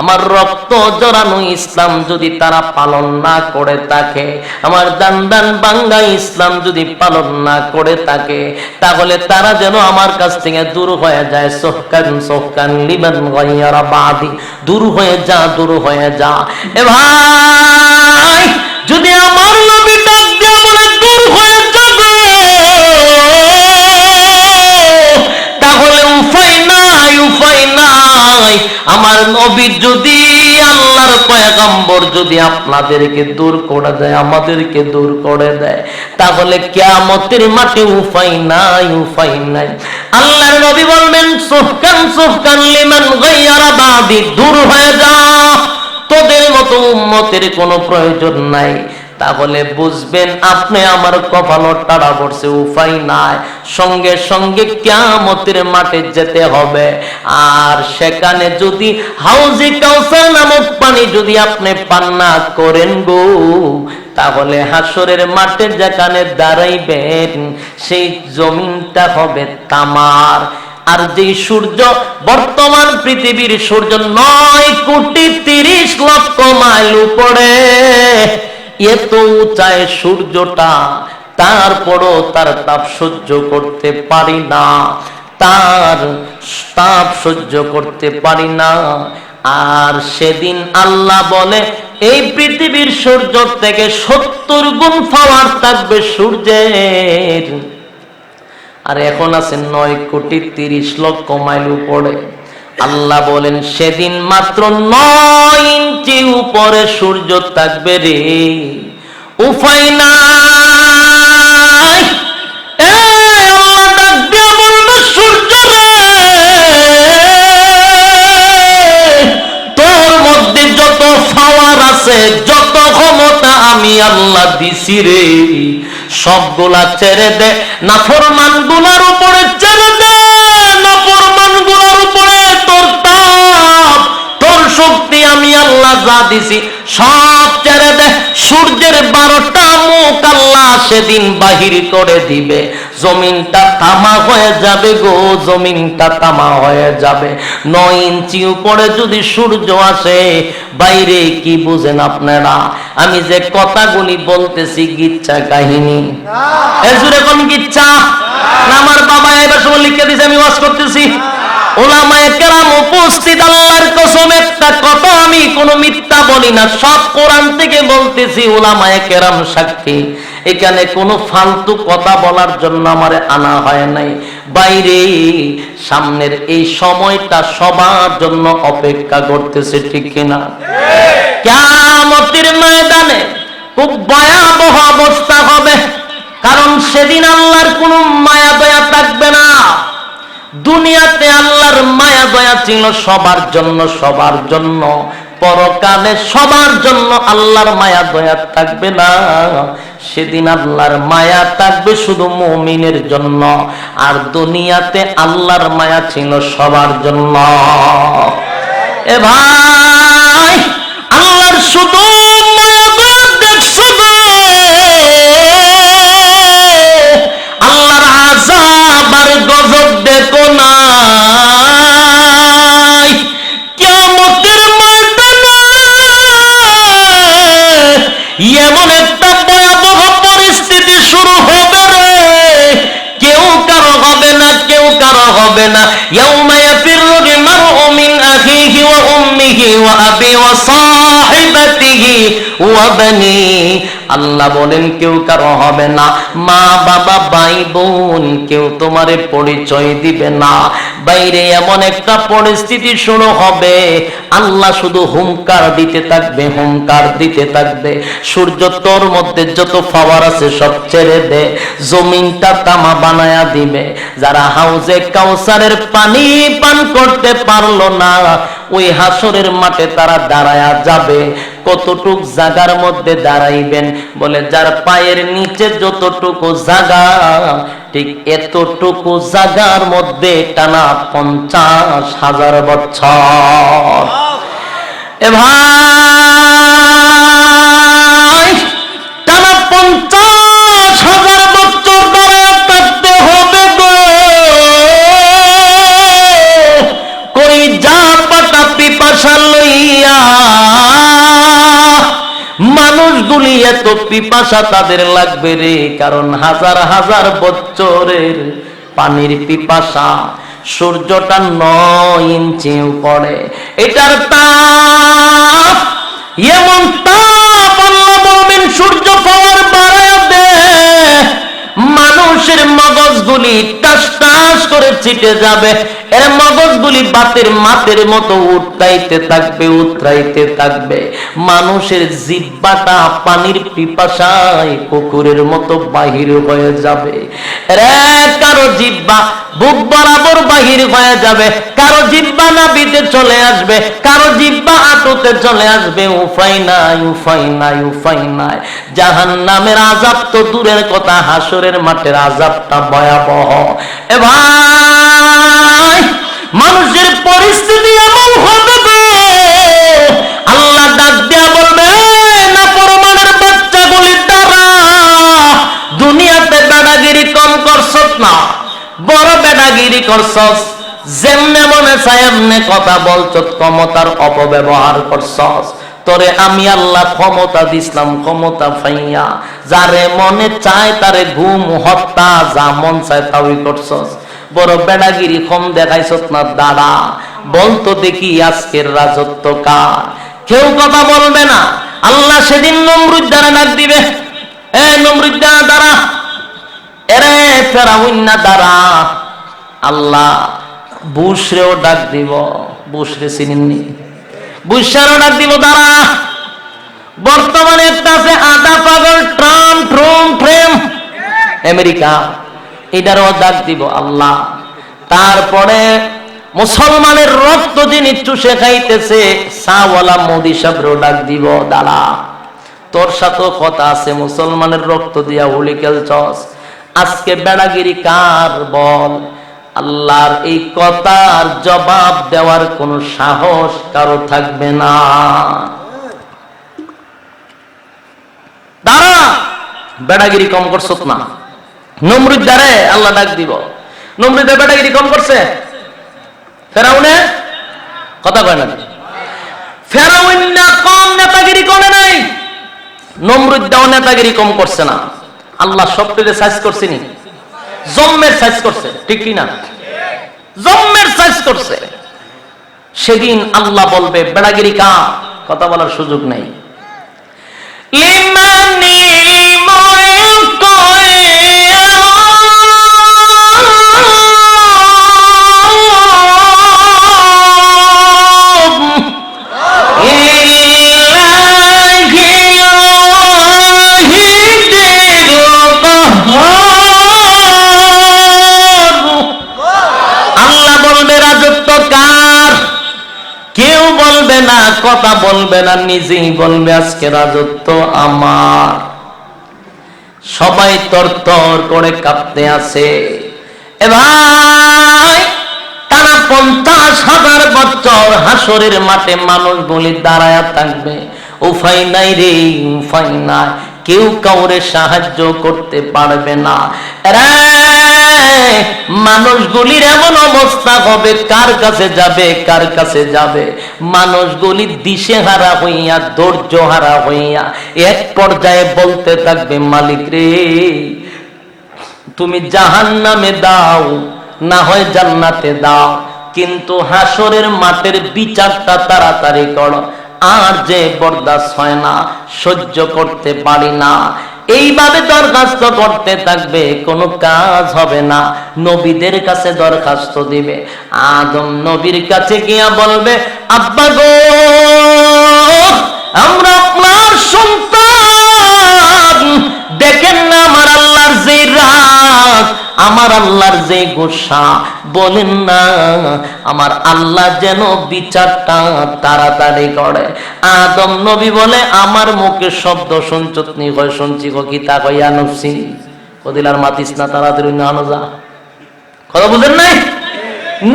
A: আমার রক্ত জড়ানো ইসলাম যদি তারা পালন না করে থাকে, আমার দান দান বাঙ্গা ইসলাম যদি পালন না করে থাকে, তাহলে তারা যেন আমার কাছ থেকে দূর হয়ে যায়। সোহকান সোহকান লিমান গায়রা বাদি, দূর হয়ে যা, দূর হয়ে যা। এ ভাই, যদি আমার নবী ডাক দিয়ে বলে দূর হয়ে যাবে, তাহলে উপায় নাই, উপায় নাই। আমার নবী যদি, আল্লাহর পয়গম্বর যদি আপনাদেরকে দূর করে দেয়, আমাদেরকে দূর করে দেয়, তাহলে কিয়ামতের মাঠে উপায় নাই, উপায় নাই। আল্লাহর নবী বলবেন, সুহকান সুহকান লিমান গায়রা বাদি, দূর হয়ে যা। মতো উম্মতের কোনো প্রয়োজন নাই, তাহলে বুঝবেন আপনি আমার কপাল টাড়া পড়ছে, উপায় নাই, সঙ্গে সঙ্গে কিয়ামতের মাঠে যেতে হবে। আর সেখানে যদি হাউজে কাউসার নামক পানি যদি আপনি পান না করেন গো, তাহলে হাসরের মাঠে যেখানে দাঁড়াইবেন সেই জমিনটা হবে তামার। আর যে সূর্য বর্তমান পৃথিবীর সূর্য 9,30,00,000 মাইল উপরে, এত উঁচায় সূর্যটা, তারপরও তার তাপ সহ্য করতে পারি না, তার তাপ সহ্য করতে পারি না। আর সেদিন আল্লাহ বলে এই পৃথিবীর সূর্য থেকে 70 গুণ পাওয়ার থাকবে সূর্যের। আর এখন আছে 9,30,00,000 মাইল উপরে। আল্লাহ বলেন সেদিন মাত্র 9 ইঞ্চি উপরে সূর্য থাকবে রে, উপায় নাই। আল্লাহ ডাক দিয়া বলবে সূর্য রে, তোর মধ্যে যত পাওয়ার আছে, যত ক্ষমতা আমি আল্লাহ দিছি রে, সবগুলা ছেড়ে দে, নাফরমান গুলার উপরে ছেড়ে দে, নাফরমান গুলার উপরে তোর তাপ, তোর শক্তি আমি আল্লাহ যা দিছি সব ছেড়ে দে। সূর্যের 12টা মুখ আল্লাহ সেদিন বাহির করে দিবে, জমিনটা তামা হয়ে যাবে গো, জমিনটা তামা হয়ে যাবে। 9 ইঞ্চি উপরে যদি সূর্য আসে, বাইরে কি বুঝেন আপনারা? আমি যে কথাগুলি বলতেছি গিচ্ছা কাহিনী, এজুরে কোন গিচ্ছা না? আমার বাবা এবার সময় লিখে দিয়েছে, আমি ওয়াজ করতেছি। উলামায়ে কেরাম উপস্থিত, আল্লাহর কসম একটা কথা আমি কোনো মিথ্যা বলি না, সব কোরআন থেকে বলতেছি, উলামায়ে কেরাম সাক্ষী। এখানে কোনো ফালতু কথা বলার জন্য আমারে আনা হয় নাই। বাইরে সামনের এই সময়টা সবার জন্য অপেক্ষা করতেছে, ঠিক কিনা? কিয়ামতের ময়দানে খুব ভয়াবহ অবস্থা হবে, কারণ সেদিন আল্লাহর কোনো মায়া দয়া থাকবে না। দুনিয়াতে আল্লাহর মায়া দয়া ছিল সবার জন্য, সবার জন্য, পরকালে সবার জন্য আল্লাহর মায়া দয়া থাকবে না। সেদিন আল্লাহর মায়া থাকবে শুধু মুমিনের জন্য, আর দুনিয়াতে আল্লাহর মায়া ছিল সবার জন্য। এ ভাই, আল্লাহর শুধু মায়া দয়া দেখছো গো, আল্লাহর আযাব আর গজব দেখো না। কিয়ামতের ময়দানে এমন একটা ভয়াবহ পরিস্থিতি শুরু হবে রে, কেউ কারো হবে না, কেউ কারো হবে না। ইয়াউমা ইয়াফিরুল মারউ মিন আখিহি ওয়া উম্মিহি ওয়া আবি ওয়া সাহিবাতিহি ওয়া বানি। আল্লাহ বলেন কেউ কারো হবে না, মা বাবা ভাই বোন কেউ তোমারে পরিচয় দিবে না। বাইরে এমন একটা পরিস্থিতি শুরু হবে, আল্লাহ শুধু হুঙ্কার দিতে থাকবে, হুঙ্কার দিতে থাকবে, সূর্য তোর মধ্যে যত পাওয়ার আছে সব ছেড়ে দে, জমিনটা তামা বানায়া দিবে। যারা হাউজে কাউসারের পানি পান করতে পারলো না, ওই হাসরের মাঠে তারা দাঁড়ায়া যাবে। কতটুক জায়গার মধ্যে দাঁড়াইবেন? বলে যার পায়ের নিচে যতটুকু জায়গা, ঠিক এতটুকু জায়গার মধ্যে টানা 50,000 বছর। এ ভাই, টানা 50,000 বছর দাঁড়ায় থাকতে হবে গো। কই যা পাতা পিপাসা লইয়া, মানুষগুলি এত পিপাসা তাদের লাগবে রে, কারণ হাজার হাজার বছরের পানির পিপাসা। সূর্যটা 9 ইঞ্চি উপরে, এটার তাপ এমন তাপ, আল্লাহ বলবেন সূর্য পাওয়ার বাড়ায় দে, মানুষের মগজগুলি টাস টাস করে ছিটে যাবে। এর মগজগুলি বাতের মাতের মতো উৎরাইতে থাকবে, উৎরাইতে থাকবে। মানুষের জিহ্বাটা পানির পিপাসায় কুকুরের মতো বাহির হয়ে যাবে। রে কারো জিহ্বা বুক বরাবর বাহির হয়ে যাবে, কারো জিহ্বা নাভিতে নাভিতে চলে আসবে, কারো জিহ্বা হাঁটুতে চলে আসবে। উপায় নাই, উপায় নাই, উপায় নাই। জাহান্নামের আযাব তো দূরের কথা, হাসরের মাঠের আযাবটা ভয়াবহ। এ ভাই, মানুষের পরিস্থিতি এমন হবে গো, আল্লাহ ডাক দিয়া বলবে, নাফরমানের বাচ্চাগুলি দ্বারা দুনিয়াতে বেড়াগিরি কম করছস না, বড় বেড়াগিরি করছস। যেমনে মনে চায় এমনে কথা বলছস, ক্ষমতার অপব্যবহার করছস। তোরে আমি আল্লাহ ক্ষমতা দিছিলাম, ক্ষমতা পাইয়া যারে মনে চায় তারে গুম, হত্যা, যা মন চায় তাই করছস। বড় বেড়াগিরি কম দেখাইছস না দাঁড়া, বলতো দেখি আজকের রাজত্ব কার। কেউ কথা বলবে না। আল্লাহ সেদিন নমরুদ দ্বারা ডাক দিবে, এ নমরুদ দাঁড়া, এরে ফেরাউন না দাঁড়া। আল্লাহ বুশরেও ডাক দিব, বুশরে চিনেননি, বুশারও ডাক দিব, দাঁড়া। বর্তমানে একটা আছে আধা পাগল ট্রাম্প, ট্রুম, ট্রেম, আমেরিকা, এটারও ডাক দিব আল্লাহ। তারপরে মুসলমানের রক্ত যিনি চুষে খাইতেছে সাওয়ালা মোদি সাহেবও ডাক দিব, দাঁড়া, তোর সাথেও কথা আছে, মুসলমানের রক্ত দিয়া হুলি খেলছস, আজকে বেড়াগিরি কার বল। আল্লাহর এই কথার জবাব দেওয়ার কোন সাহস কারো থাকবে না। দাঁড়া, বেড়াগিরি কম করছস না। নমরুদ দ্বারে আল্লাহ ডাক দিব, নমরুদের বেড়াগিরি কম করছে, ফেরাউনে কথা কয় না, ফেরাউন না কম নেতাগিরি করে নাই, নমরুদ দাও নেতাগিরি কম করছে না। আল্লাহ সবটাকে সাইজ করছে নি, জম্মের সাইজ করছে, ঠিক কি না? জম্মের সাইজ করছে। সেদিন আল্লাহ বলবে বেড়াগিরি কা, কথা বলার সুযোগ নাই। কথা বলবে না, নিজেই বলবে আজকে রাজত্ব আমার। সবাই তরতর করে কাঁপতে আছে। এ ভাই, টানা 50,000 বছর হাসরের মাঠে মানুষ বলি দাঁড়ায়া থাকবে, উপায় নাই রে, উপায় নাই, কেউ কাউরে সাহায্য করতে পারবে না। মানুষগুলির এমন অবস্থা হবে, কার কাছে যাবে, কার কাছে যাবে। মানুষগুলি দিশেহারা হইয়া, ধৈর্য হারা হইয়া এক পর্যায়ে বলতে থাকবে, মালিক রে, তুমি জাহান্নামে দাও, না হয় জান্নাতে দাও, কিন্তু হাসরের মাঠের বিচারটা তাড়াতাড়ি করো। আর যে বরদাস্ত হয় না, সহ্য করতে পারি না, এইভাবে দরখাস্ত করতে থাকবে, কোনো কাজ হবে না। নবীদের কাছে দরখাস্ত দিবে। আদম নবীর কাছে গিয়া বলবে, আব্বা গো, আমরা আপনার সন্তান, দেখেন না আমার আল্লাহর যে রাগ, আমার আল্লাহর যে গোসা, বলেন না আমার আল্লাহ যেন বিচারটা তাড়াতাড়ি করে। আদম নবী বলে, আমার মুখে শব্দ শুনছত নি? কয় শুনছি। কিতা কইয়া নফসি, কদিলার মাতিস না, তাড়াতাড়ি না যা। কথা বুঝেন নাই?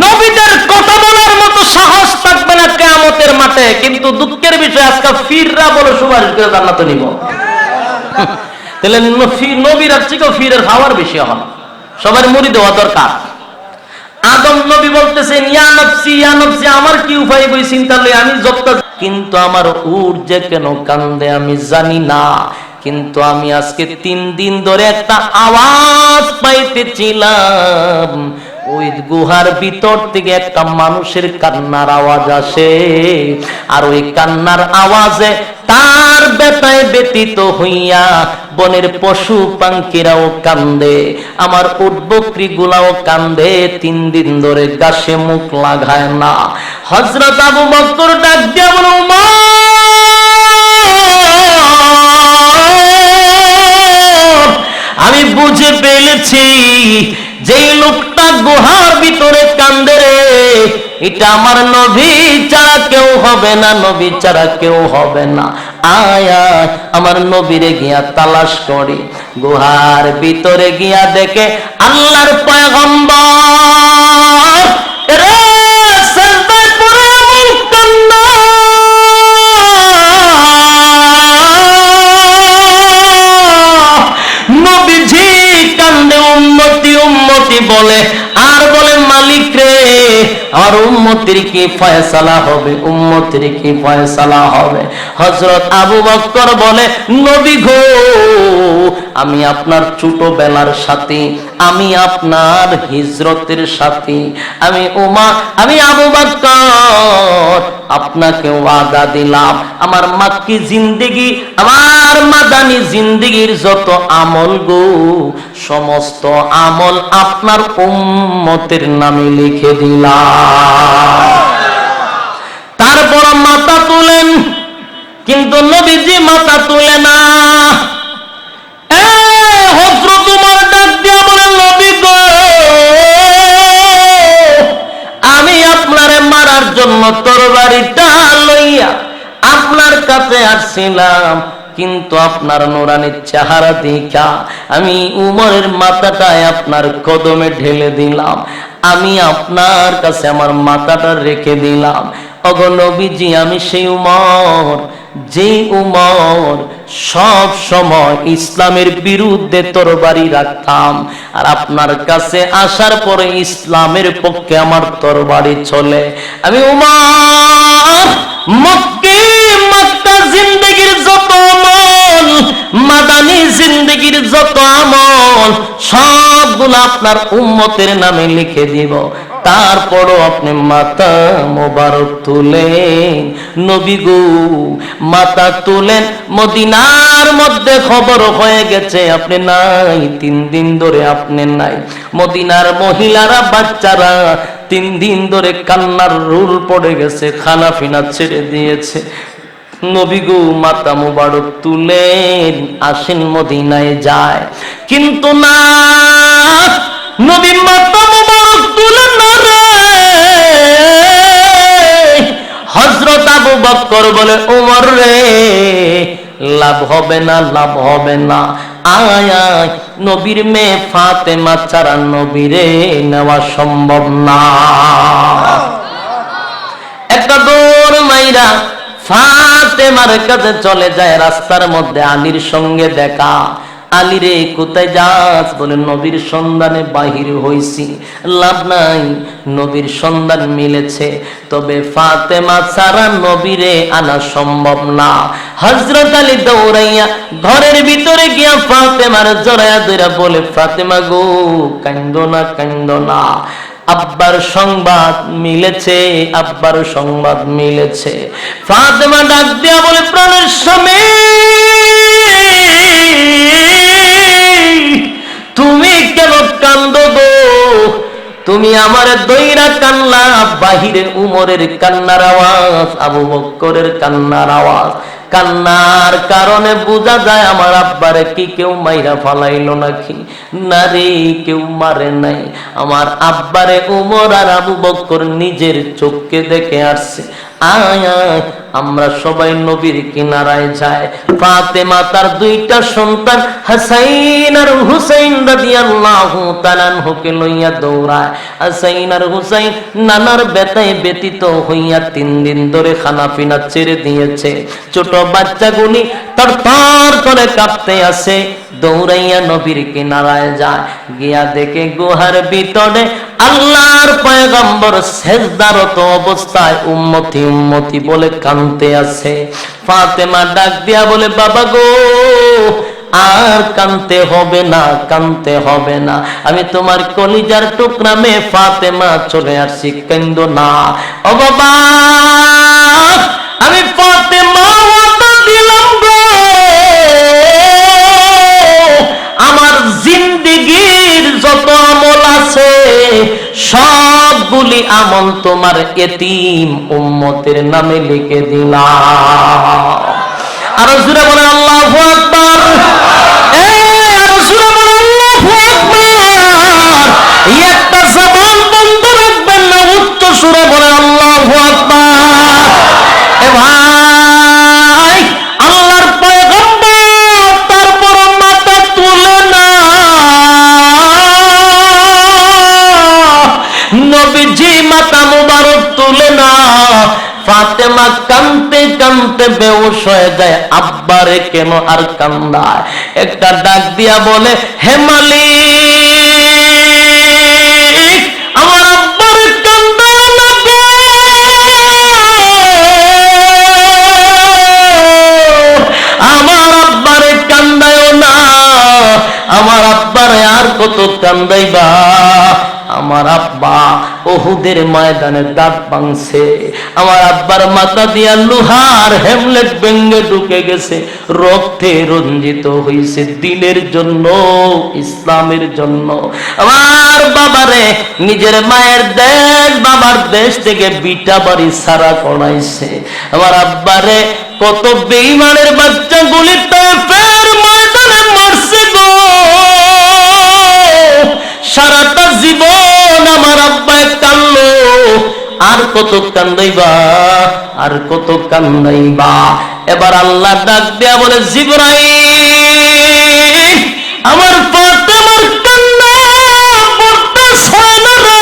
A: নবীদের কথা বলার মতো সাহস থাকবে না কিয়ামতের মাঠে। কিন্তু দুঃখের বিষয়, আজকে ফিররা বলে সুপারিশ করে জান্নাতে নিব। তাহলে নবীর আর থেকে ফিরের খাওয়ার বেশি হন, সবার মুড়ি দেওয়া দরকার। আদম নবী বলতেছেন, ইয়া নফসি, ইয়া নফসি, আমার কি উপায় বই চিন্তা লই আমি জবতা, কিন্তু আমার উট যে কেন কান্দে আমি জানি না। কিন্তু আমি আজকে 3 দিন ধরে একটা আওয়াজ পাইতেছিলাম, ওই গুহার ভিতর থেকে একটা মানুষের কান্নার আওয়াজ আসে। আর ওই কান্নার আওয়াজে তার ব্যথায় ব্যতীত হইয়া বনের পশু পাখিরাও কান্দে, আমার উট বকরি গুলাও কান্দে। 3 দিন ধরে গাছে মুখ লাগায় না। হযরত আবু বকর ডাক দিয়া বলে, আমি বুঝে পেয়েছি যেই লোকটা গুহার ভিতরে কান্দে রে, এটা আমার নবী ছাড়া কেউ হবে না, নবী ছাড়া কেউ হবে না। আয় আমার নবীরে গিয়া তালাশ করি। গুহার ভিতরে গিয়া দেখে আল্লাহর পয়গম্বর রে সিজদায় পড়ে এমন কান্না, নবীজি কান্দে উম্মতি উম্মতি বলে, আর বলে মালিক রে আমার উম্মতির কি ফয়সালা হবে, উম্মতির কি ফয়সালা হবে। হযরত আবু বকর বলে, নবী গো আমি আপনার ছোটবেলার সাথী, আমি আপনার হিজরতের সাথী, আমি আবু বকর আপনাকে ওয়াদা দিলাম আমার মাক্কি জিন্দেগি, আমার মাদানী জিন্দেগির যত আমল গো সমস্ত আমল আপনার উম্মতের নামে লিখে দিলাম। তারপর মাথা তুলেন, কিন্তু নবীজি মাথা তুলে না। হযরত ওমর ডাক দিয়া বলেন, নবী গো আমি আপনারে মারার জন্য তরবারিটা লইয়া আপনার কাছে আসছিলাম, কিন্তু আপনার নুরানি চেহারা দেখা আমি উমরের মাথাটায় আপনার কদমে ঢেলে দিলাম, আমি আপনার কাছে আমার মাথাটা রেখে দিলাম। ওগো নবীজি আমি সেই উমর, যে উমর সব সময় ইসলামের বিরুদ্ধে তরবারি রাখতাম, আর আপনার কাছে আসার পরে ইসলামের পক্ষে আমার তরবারি চলে। আমি উমর মক্কা জিন্দেগির যত আমল, মাদানী জিন্দেগির যত আমল সবগুলো আপনার উম্মতের নামে লিখে দিব। তারপরও আপনি মাথা মোবারক তুলেন, নবী গো মাথা তুলেন। মদিনার মধ্যে খবর হয়ে গেছে আপনি নাই, 3 দিন ধরে আপনি নাই। মদিনার মহিলারা বাচ্চারা 3 দিন ধরে কান্নার রোল পড়ে গেছে, খানা পিনা ছেড়ে দিয়েছে। নবী গো মাথা মোবারক তুলেন, আসেন মদিনায় যায়। কিন্তু না, নবী মাথা মোবারক তুলেন না রে। হযরত আবু বকর বলে, ওমর রে লাভ হবে না, লাভ হবে না, আয় আয় নবীর মেয়ে ফাতেমা ছাড়া নবীরে নেওয়া সম্ভব না। একটা দৌড় মাইরা ফাতেমার কাছে চলে যায়। রাস্তার মধ্যে আলীর সঙ্গে দেখা। আলী রে কোথায় যাস? বলে নবীর সন্ধানে বাহির হইছি। লাভ নাই, নবীর সন্ধান মিলেছে, তবে ফাতেমা ছাড়া নবীরে আনা সম্ভব না। হযরত আলী দৌড়াইয়া ঘরের ভিতরে গিয়া ফাতেমার জড়াইয়া ধইরা বলে, ফাতেমা গো কান্দো না, কান্দো না, আব্বার সংবাদ মিলেছে, আব্বার সংবাদ মিলেছে। ফাতেমা ডাক দিয়া বলে, প্রাণের স্বামী তুমি কেন কান্দো গো? তুমি আমার দইরা কান্না, বাহিরে উমরের কান্নার আওয়াজ, আবু বকরের কান্নার আওয়াজ। কান্নার কারণে বোঝা যায় আমার আব্বারে কি কেউ মাইরা ফালাইলো নাকি? না রে, কেউ মারে নাই। আমার আব্বারে উমর আর আবু বকর নিজের চোখকে দেখে আসছে। আয় আয় আমরা সবাই নবীর কিনারায় যাই। ফাতেমা তার 2টা সন্তান হাসাইন আর হুসাইন রাদিয়াল্লাহু তাআলা আনহুকে লইয়া দৌড়ায়। হাসাইন আর হুসাইন নানার ব্যথায় ব্যতীত হইয়া 3 দিন ধরে খানা পিনা ছেড়ে দিয়েছে। ছোট বাচ্চাগুলি তরতর করে কাঁপতে আসে। দৌড়াইয়া নবীর কিনারায় যায়, গিয়া দেখে গুহার ভিতরে আল্লাহর পয়গম্বর সেজদারত অবস্থায় উম্মতি উম্মতি বলে কাঁদতে আছে। ফাতেমা ডাক দিয়া বলে, বাবা গো আর কাঁদতে হবে না, কাঁদতে হবে না, আমি তোমার কলিজার টুকরা মেয়ে ফাতেমা চলে আসছি, কান্দো না। ও বাবা আমি ফাতেমা ওয়াদা দিলাম গো, আমার জিন্দেগির যত আমল আছে সবগুলি আমল তোমার এতিম উম্মতের নামে লিখে দিলাম। আর জোরে বলে আল্লাহু আকবার। আরো জোরে বলে আল্লাহু আকবার। সুরে বলে আল্লাহু আকবার। এ ভাই, আল্লাহর পয়গম্বর তারপর মাথা তুলে না, নবীজি মাথা মুবারক তুলে না। ফাতেমা কাঁদতে কাঁদতে বেহুশ হয়ে যায়। আব্বারে কেন আর কান্দায়? একটা ডাক দিয়া বলে, হে মালিক, আমার আব্বারে কান্দায় না গো, আমার আব্বারে কান্দায় না, আমার আব্বারে আর কত কান্দাইবা? আমার আব্বা উহুদের ময়দানে দাঁত ভাঙছে, আমার আব্বার মাথা দিয়া লোহার হেমলেট ভেঙে ঢুকে গেছে, রক্তে রঞ্জিত হয়েছে দিনের জন্য, ইসলামের জন্য। আমার বাবারে নিজের মায়ের দেশ, বাবার দেশ থেকে বিটা বাড়ি সারা করাইছে। আমার আব্বারে কত বেঈমানের বাচ্চা গুলিতে ফের ময়দানে মারছে গো। সারাটা জীবন আমার আব্বায় কান্দলো, আর কত কান্দাইবা, আর কত কান্দাইবা? এবার আল্লাহ ডাক দেয়া বলে, জিবরাইল, আমার ফাতেমার কান্না বরদাস্ত হয় না রে,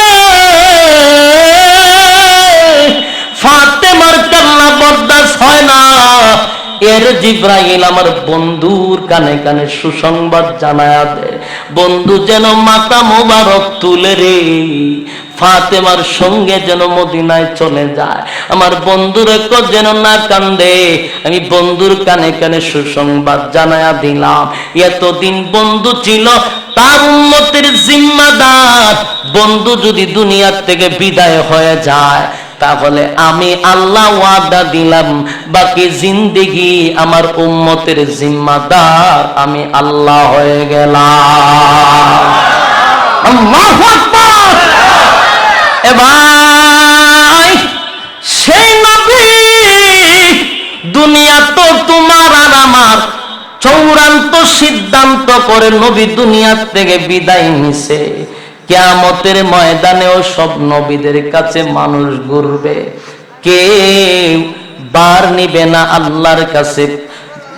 A: ফাতেমার কান্না বরদাস্ত হয় না। এর জিবরাইল আমার বন্ধুর কানে কানে সুসংবাদ জানায়া দে, বন্ধু যেন মাথা মোবারক তুলে রে, ফাতেমার সঙ্গে যেন মদিনায় চলে যায়, আমার বন্ধুর যেন না কান্দে। আমি বন্ধুর কানে কানে সুসংবাদ জানায়া দিলাম। এতদিন বন্ধু ছিল তার উম্মতের জিম্মাদার, বন্ধু যদি দুনিয়ার থেকে বিদায় হয়ে যায়, তাহলে আমি আল্লাহ ওয়াদা দিলাম বাকি জিন্দেগি আমার উম্মতের জিম্মাদার আমি আল্লাহ হয়ে গেলাম। আল্লাহু আকবার। এ ভাই, সেই নবী, দুনিয়া তো তোমার আর আমার চূড়ান্ত সিদ্ধান্ত করে নবী দুনিয়ার থেকে বিদায় নিছে। কিয়ামতের ময়দানেও সব নবীদের কাছে মানুষ ঘুরবে, কেউ বার নিবে না আল্লাহর কাছে,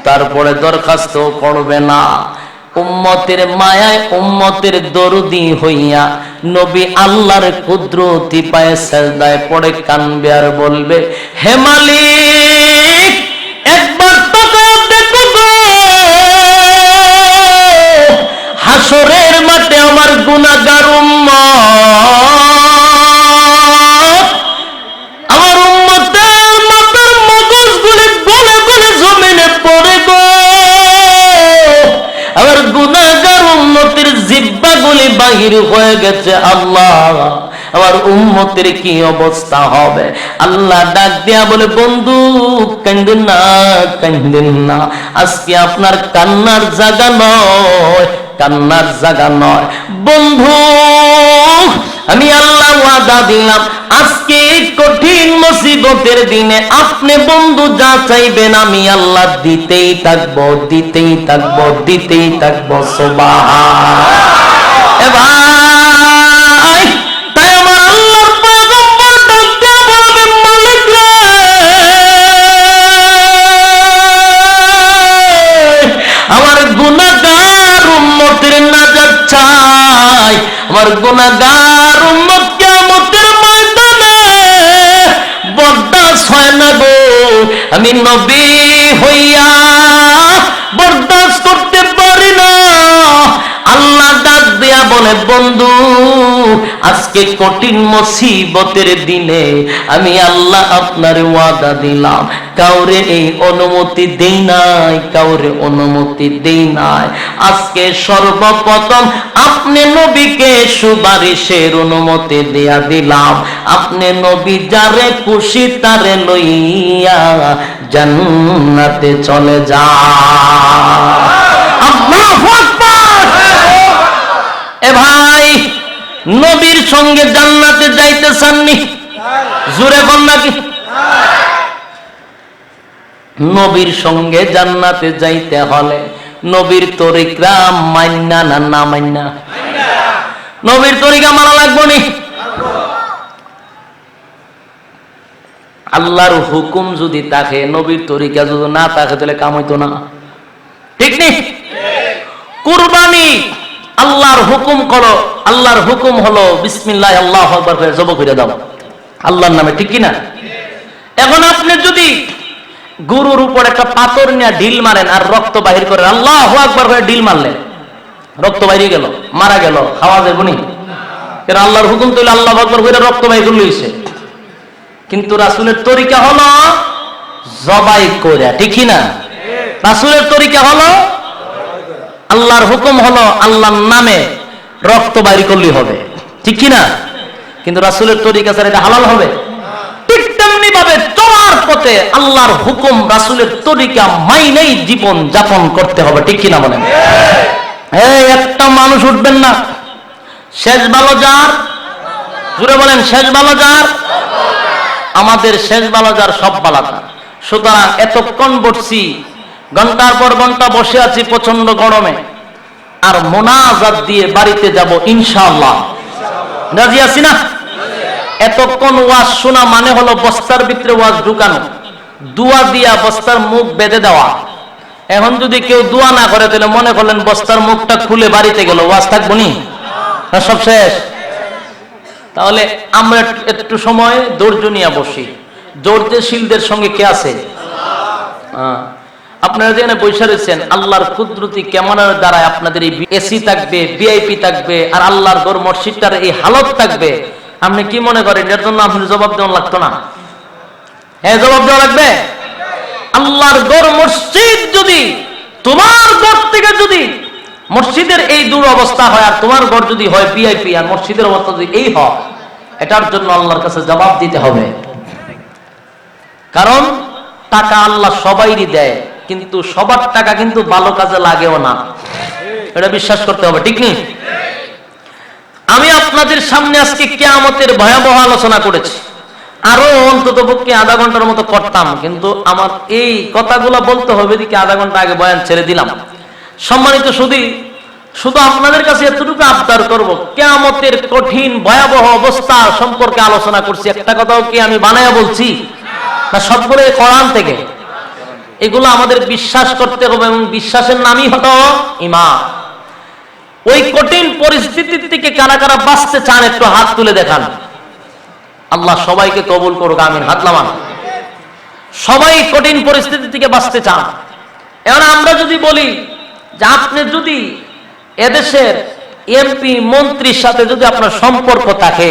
A: তারপরে দরখাস্ত করবে না। উম্মতের মায়ায়, উম্মতের দরদি হইয়া নবী আল্লাহর কুদরতি পায়ে সিজদায় পড়ে কানবে আর বলবে, হে মালিক, একবার তাকাও দেখো গো, হাসরের মাঠে আমার গুনাহগার উম্মত, আমার উম্মতের মাথার মগজগুলি গলে গলে জমিনে পড়ে গো, আমার গুনাহগার উম্মতের জিহ্বাগুলি বাহির হয়ে গেছে। আল্লাহ, আমার উম্মতের কি অবস্থা হবে? আল্লাহ ডাক দিয়া বলে, বন্ধু কান্দেন না, কান্দেন না, আজকে আপনার কান্নার জায়গা নয়, কান্নার জায়গা নয় বন্ধু। আমি আল্লাহ ওয়াদা দিলাম, আজকে এই কঠিন মুসিবতের দিনে আপনি বন্ধু যা চাইবেন আমি আল্লাহ দিতেই থাকবো, দিতেই থাকবো, দিতেই থাকবো। সুবহান। এ ভাই, তাই আমার আল্লাহর পয়গম্বর ডাক দিয়া বলবেন, মালিক রে, আমার গুনাহগার উম্মতের নাজাত চাই, আমার গুনাহগার উম্মত কিয়ামতের ময়দানে বরদাস্ত হয় না গো, আমি নবী হইয়া বরদাস্ত করতে পারি না। আল্লাহ ডাক দিয়া বলে, বন্ধু আজকে কঠিন মুসিবতের দিনে আমি আল্লাহ আপনার ওয়াদা দিলাম, কাউরে এই অনুমতি দেই নাই, কাউরে অনুমতি দেই নাই। আজকে সর্বপ্রথম আপনি নবীকে সুপারিশের অনুমতি দেয়া দিলাম, আপনি নবী যারে খুশি তারে লইয়া জান্নাতে চলে যান। আল্লাহু আকবার। এ ভাই, নবীর সঙ্গে জান্নাতে যাইতে চাননি? জোরে বল নাকি? নবীর সঙ্গে জান্নাতে যাইতে হলে নবীর তরিকা মান্না না না মান্না? নবীর তরিকা মানা লাগবো নি? আল্লাহর হুকুম যদি থাকে, নবীর তরিকা যদি না থাকে, তাহলে কাম হইতো না। ঠিক নেই? কুরবানি আল্লাহর হুকুম করো, আল্লাহর হুকুম হলো বিসমিল্লাহ আল্লাহু আকবার করে জবাই করে দাও আল্লাহর নামে, ঠিক কি না? এখন আপনি যদি গরুর উপর একটা পাথর নিয়ে ঢিল মারেন আর রক্ত বাহির করেন, আল্লাহু আকবার করে ঢিল মারলেন, রক্ত বাইরে গেল, মারা গেল, খাওয়া যাবে নি? কারণ আল্লাহর হুকুম তো আল্লাহু আকবার করে রক্ত বাইর করলে হইছে। কিন্তু রাসূলের তরিকা হলো জবাই করে, ঠিক কি না? রাসূলের তরিকা হলো, আল্লাহর হুকুম হলো আল্লাহর নামে রক্ত বাইর করলেই হবে, ঠিক কি না? কিন্তু রাসূলের তরিকা ছাড়া এটা হালাল হবে? ঠিক তেমনি ভাবে চলার পথে আল্লাহর হুকুম রাসূলের তরিকা মাইনেই জীবন যাপন করতে হবে, ঠিক কি না বলেন? এই একটা মানুষ উঠবেন না, শেষ ভালো যার, জুড়ে বলেন শেষ ভালো যার। আমাদের শেষ ভালো যার, সব ভালো যার। সুতরাং এতক্ষণ বসছি, ঘন্টার পর ঘন্টা বসে আছি প্রচন্ড গরমে, আর মোনাজাত দিয়ে বাড়িতে যাব ইনশাআল্লাহ। রাজি আছি না? এতক্ষণ ওয়াজ শোনা মানে হলো বস্তার ভিতরে ওয়াজ ঢুকানো, দুয়া দিয়া বস্তার মুখ বেঁধে দেওয়া। এখন যদি কেউ দোয়া না করে, তাহলে মনে করলেন বস্তার মুখটা খুলে বাড়িতে গেল, ওয়াজ থাকবো নি? সব শেষ। তাহলে আমরা একটু সময় ধৈর্য নিয়ে বসি। ধৈর্যশীলদের সঙ্গে কে আছে? আপনারা যেখানে বসে রয়েছেন, আল্লাহর কুদরতি ক্যামেরার দ্বারা আপনাদের এই এসি থাকবে, ভিআইপি থাকবে, আর আল্লাহর ঘর মসজিদটার এই হালত থাকবে। আপনি কি মনে করেন এর জন্য আপনি জবাব দেওয়া লাগতো না? হ্যাঁ, জবাব দেওয়া লাগবে। আল্লাহর ঘর মসজিদ যদি, তোমার ঘর থেকে যদি মসজিদের এই দূর অবস্থা হয়, আর তোমার ঘর যদি হয় ভিআইপি, আর মসজিদের অবস্থা যদি এই হয়, এটার জন্য আল্লাহর কাছে জবাব দিতে হবে। কারণ টাকা আল্লাহ সবাইরই দেয়, কিন্তু সবার টাকা কিন্তু ভালো কাজে লাগেও না, এটা বিশ্বাস করতে হবে, ঠিক নেই? আমি আপনাদের সামনে আজকে কিয়ামতের ভয়াবহ আলোচনা করেছি, আরো অন্তত পক্ষে আধা ঘন্টার মতো করতাম, কিন্তু আমার এই কথাগুলো বলতে হবে দিকে আধা ঘন্টা আগে বয়ান ছেড়ে দিলাম। সম্মানিত শুধু আপনাদের কাছে এতটুকু আবদার করব, কিয়ামতের কঠিন ভয়াবহ অবস্থা সম্পর্কে আলোচনা করছি। একটা কথাও কি আমি বানায়া বলছি না? সবগুলো কোরআন থেকে। এগুলো আমাদের বিশ্বাস করতে হবে, এবং বিশ্বাসের নামই হলো ঈমান। ওই কঠিন পরিস্থিতির থেকে কারা কারা বাঁচতে চান একটু হাত তুলে দেখান। আল্লাহ সবাইকে কবুল করুক, আমিন। হাত নামান। সবাই কঠিন পরিস্থিতি থেকে বাঁচতে চান। এখন আমরা যদি বলি যে আপনি যদি এদেশের এমপি মন্ত্রীর সাথে যদি আপনার সম্পর্ক থাকে,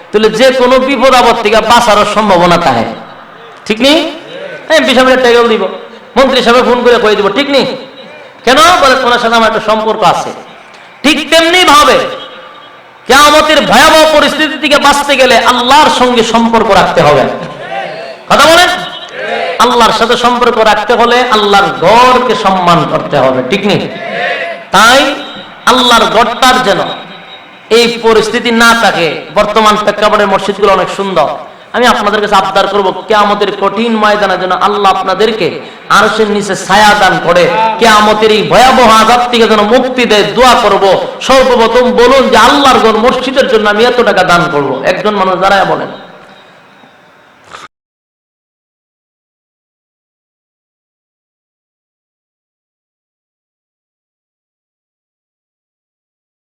A: তাহলে যে কোনো বিপদ আপদ থেকে বাঁচার সম্ভাবনা থাকে, ঠিক নেই? এমপি সাহেবের টাকাও দিব, মন্ত্রী সাহেব ফোন করে কয়ে দিব, ঠিক নেই? কেন? বলে তোমার সাথে আমার একটা সম্পর্ক আছে। ঠিক তেমনি ভাবে কিয়ামতের ভয়াবহ পরিস্থিতি থেকে বাঁচতে গেলে আল্লাহর সঙ্গে সম্পর্ক রাখতে হবে। কথা বলেন? আল্লাহর সাথে সম্পর্ক রাখতে হলে আল্লাহর ঘরকে সম্মান করতে হবে, ঠিক নেই? তাই আল্লাহর ঘরটার যেন এই পরিস্থিতি না থাকে। বর্তমান প্রেক্ষাপটের মসজিদগুলো অনেক সুন্দর। আমি আপনাদের কাছে আবদার করব, কিয়ামতের কঠিন ময়দানে যেন আল্লাহ আপনাদেরকে আরশের নিচে ছায়া দান করে, কিয়ামতের এই ভয়াবহ আযাব থেকে যেন মুক্তি দেয়, দোয়া করব। সর্বপ্রথম বলুন যে আল্লাহর ঘর মসজিদের জন্য আমি এত টাকা দান করব। একজন মানুষ দাঁড়ায় বলেন।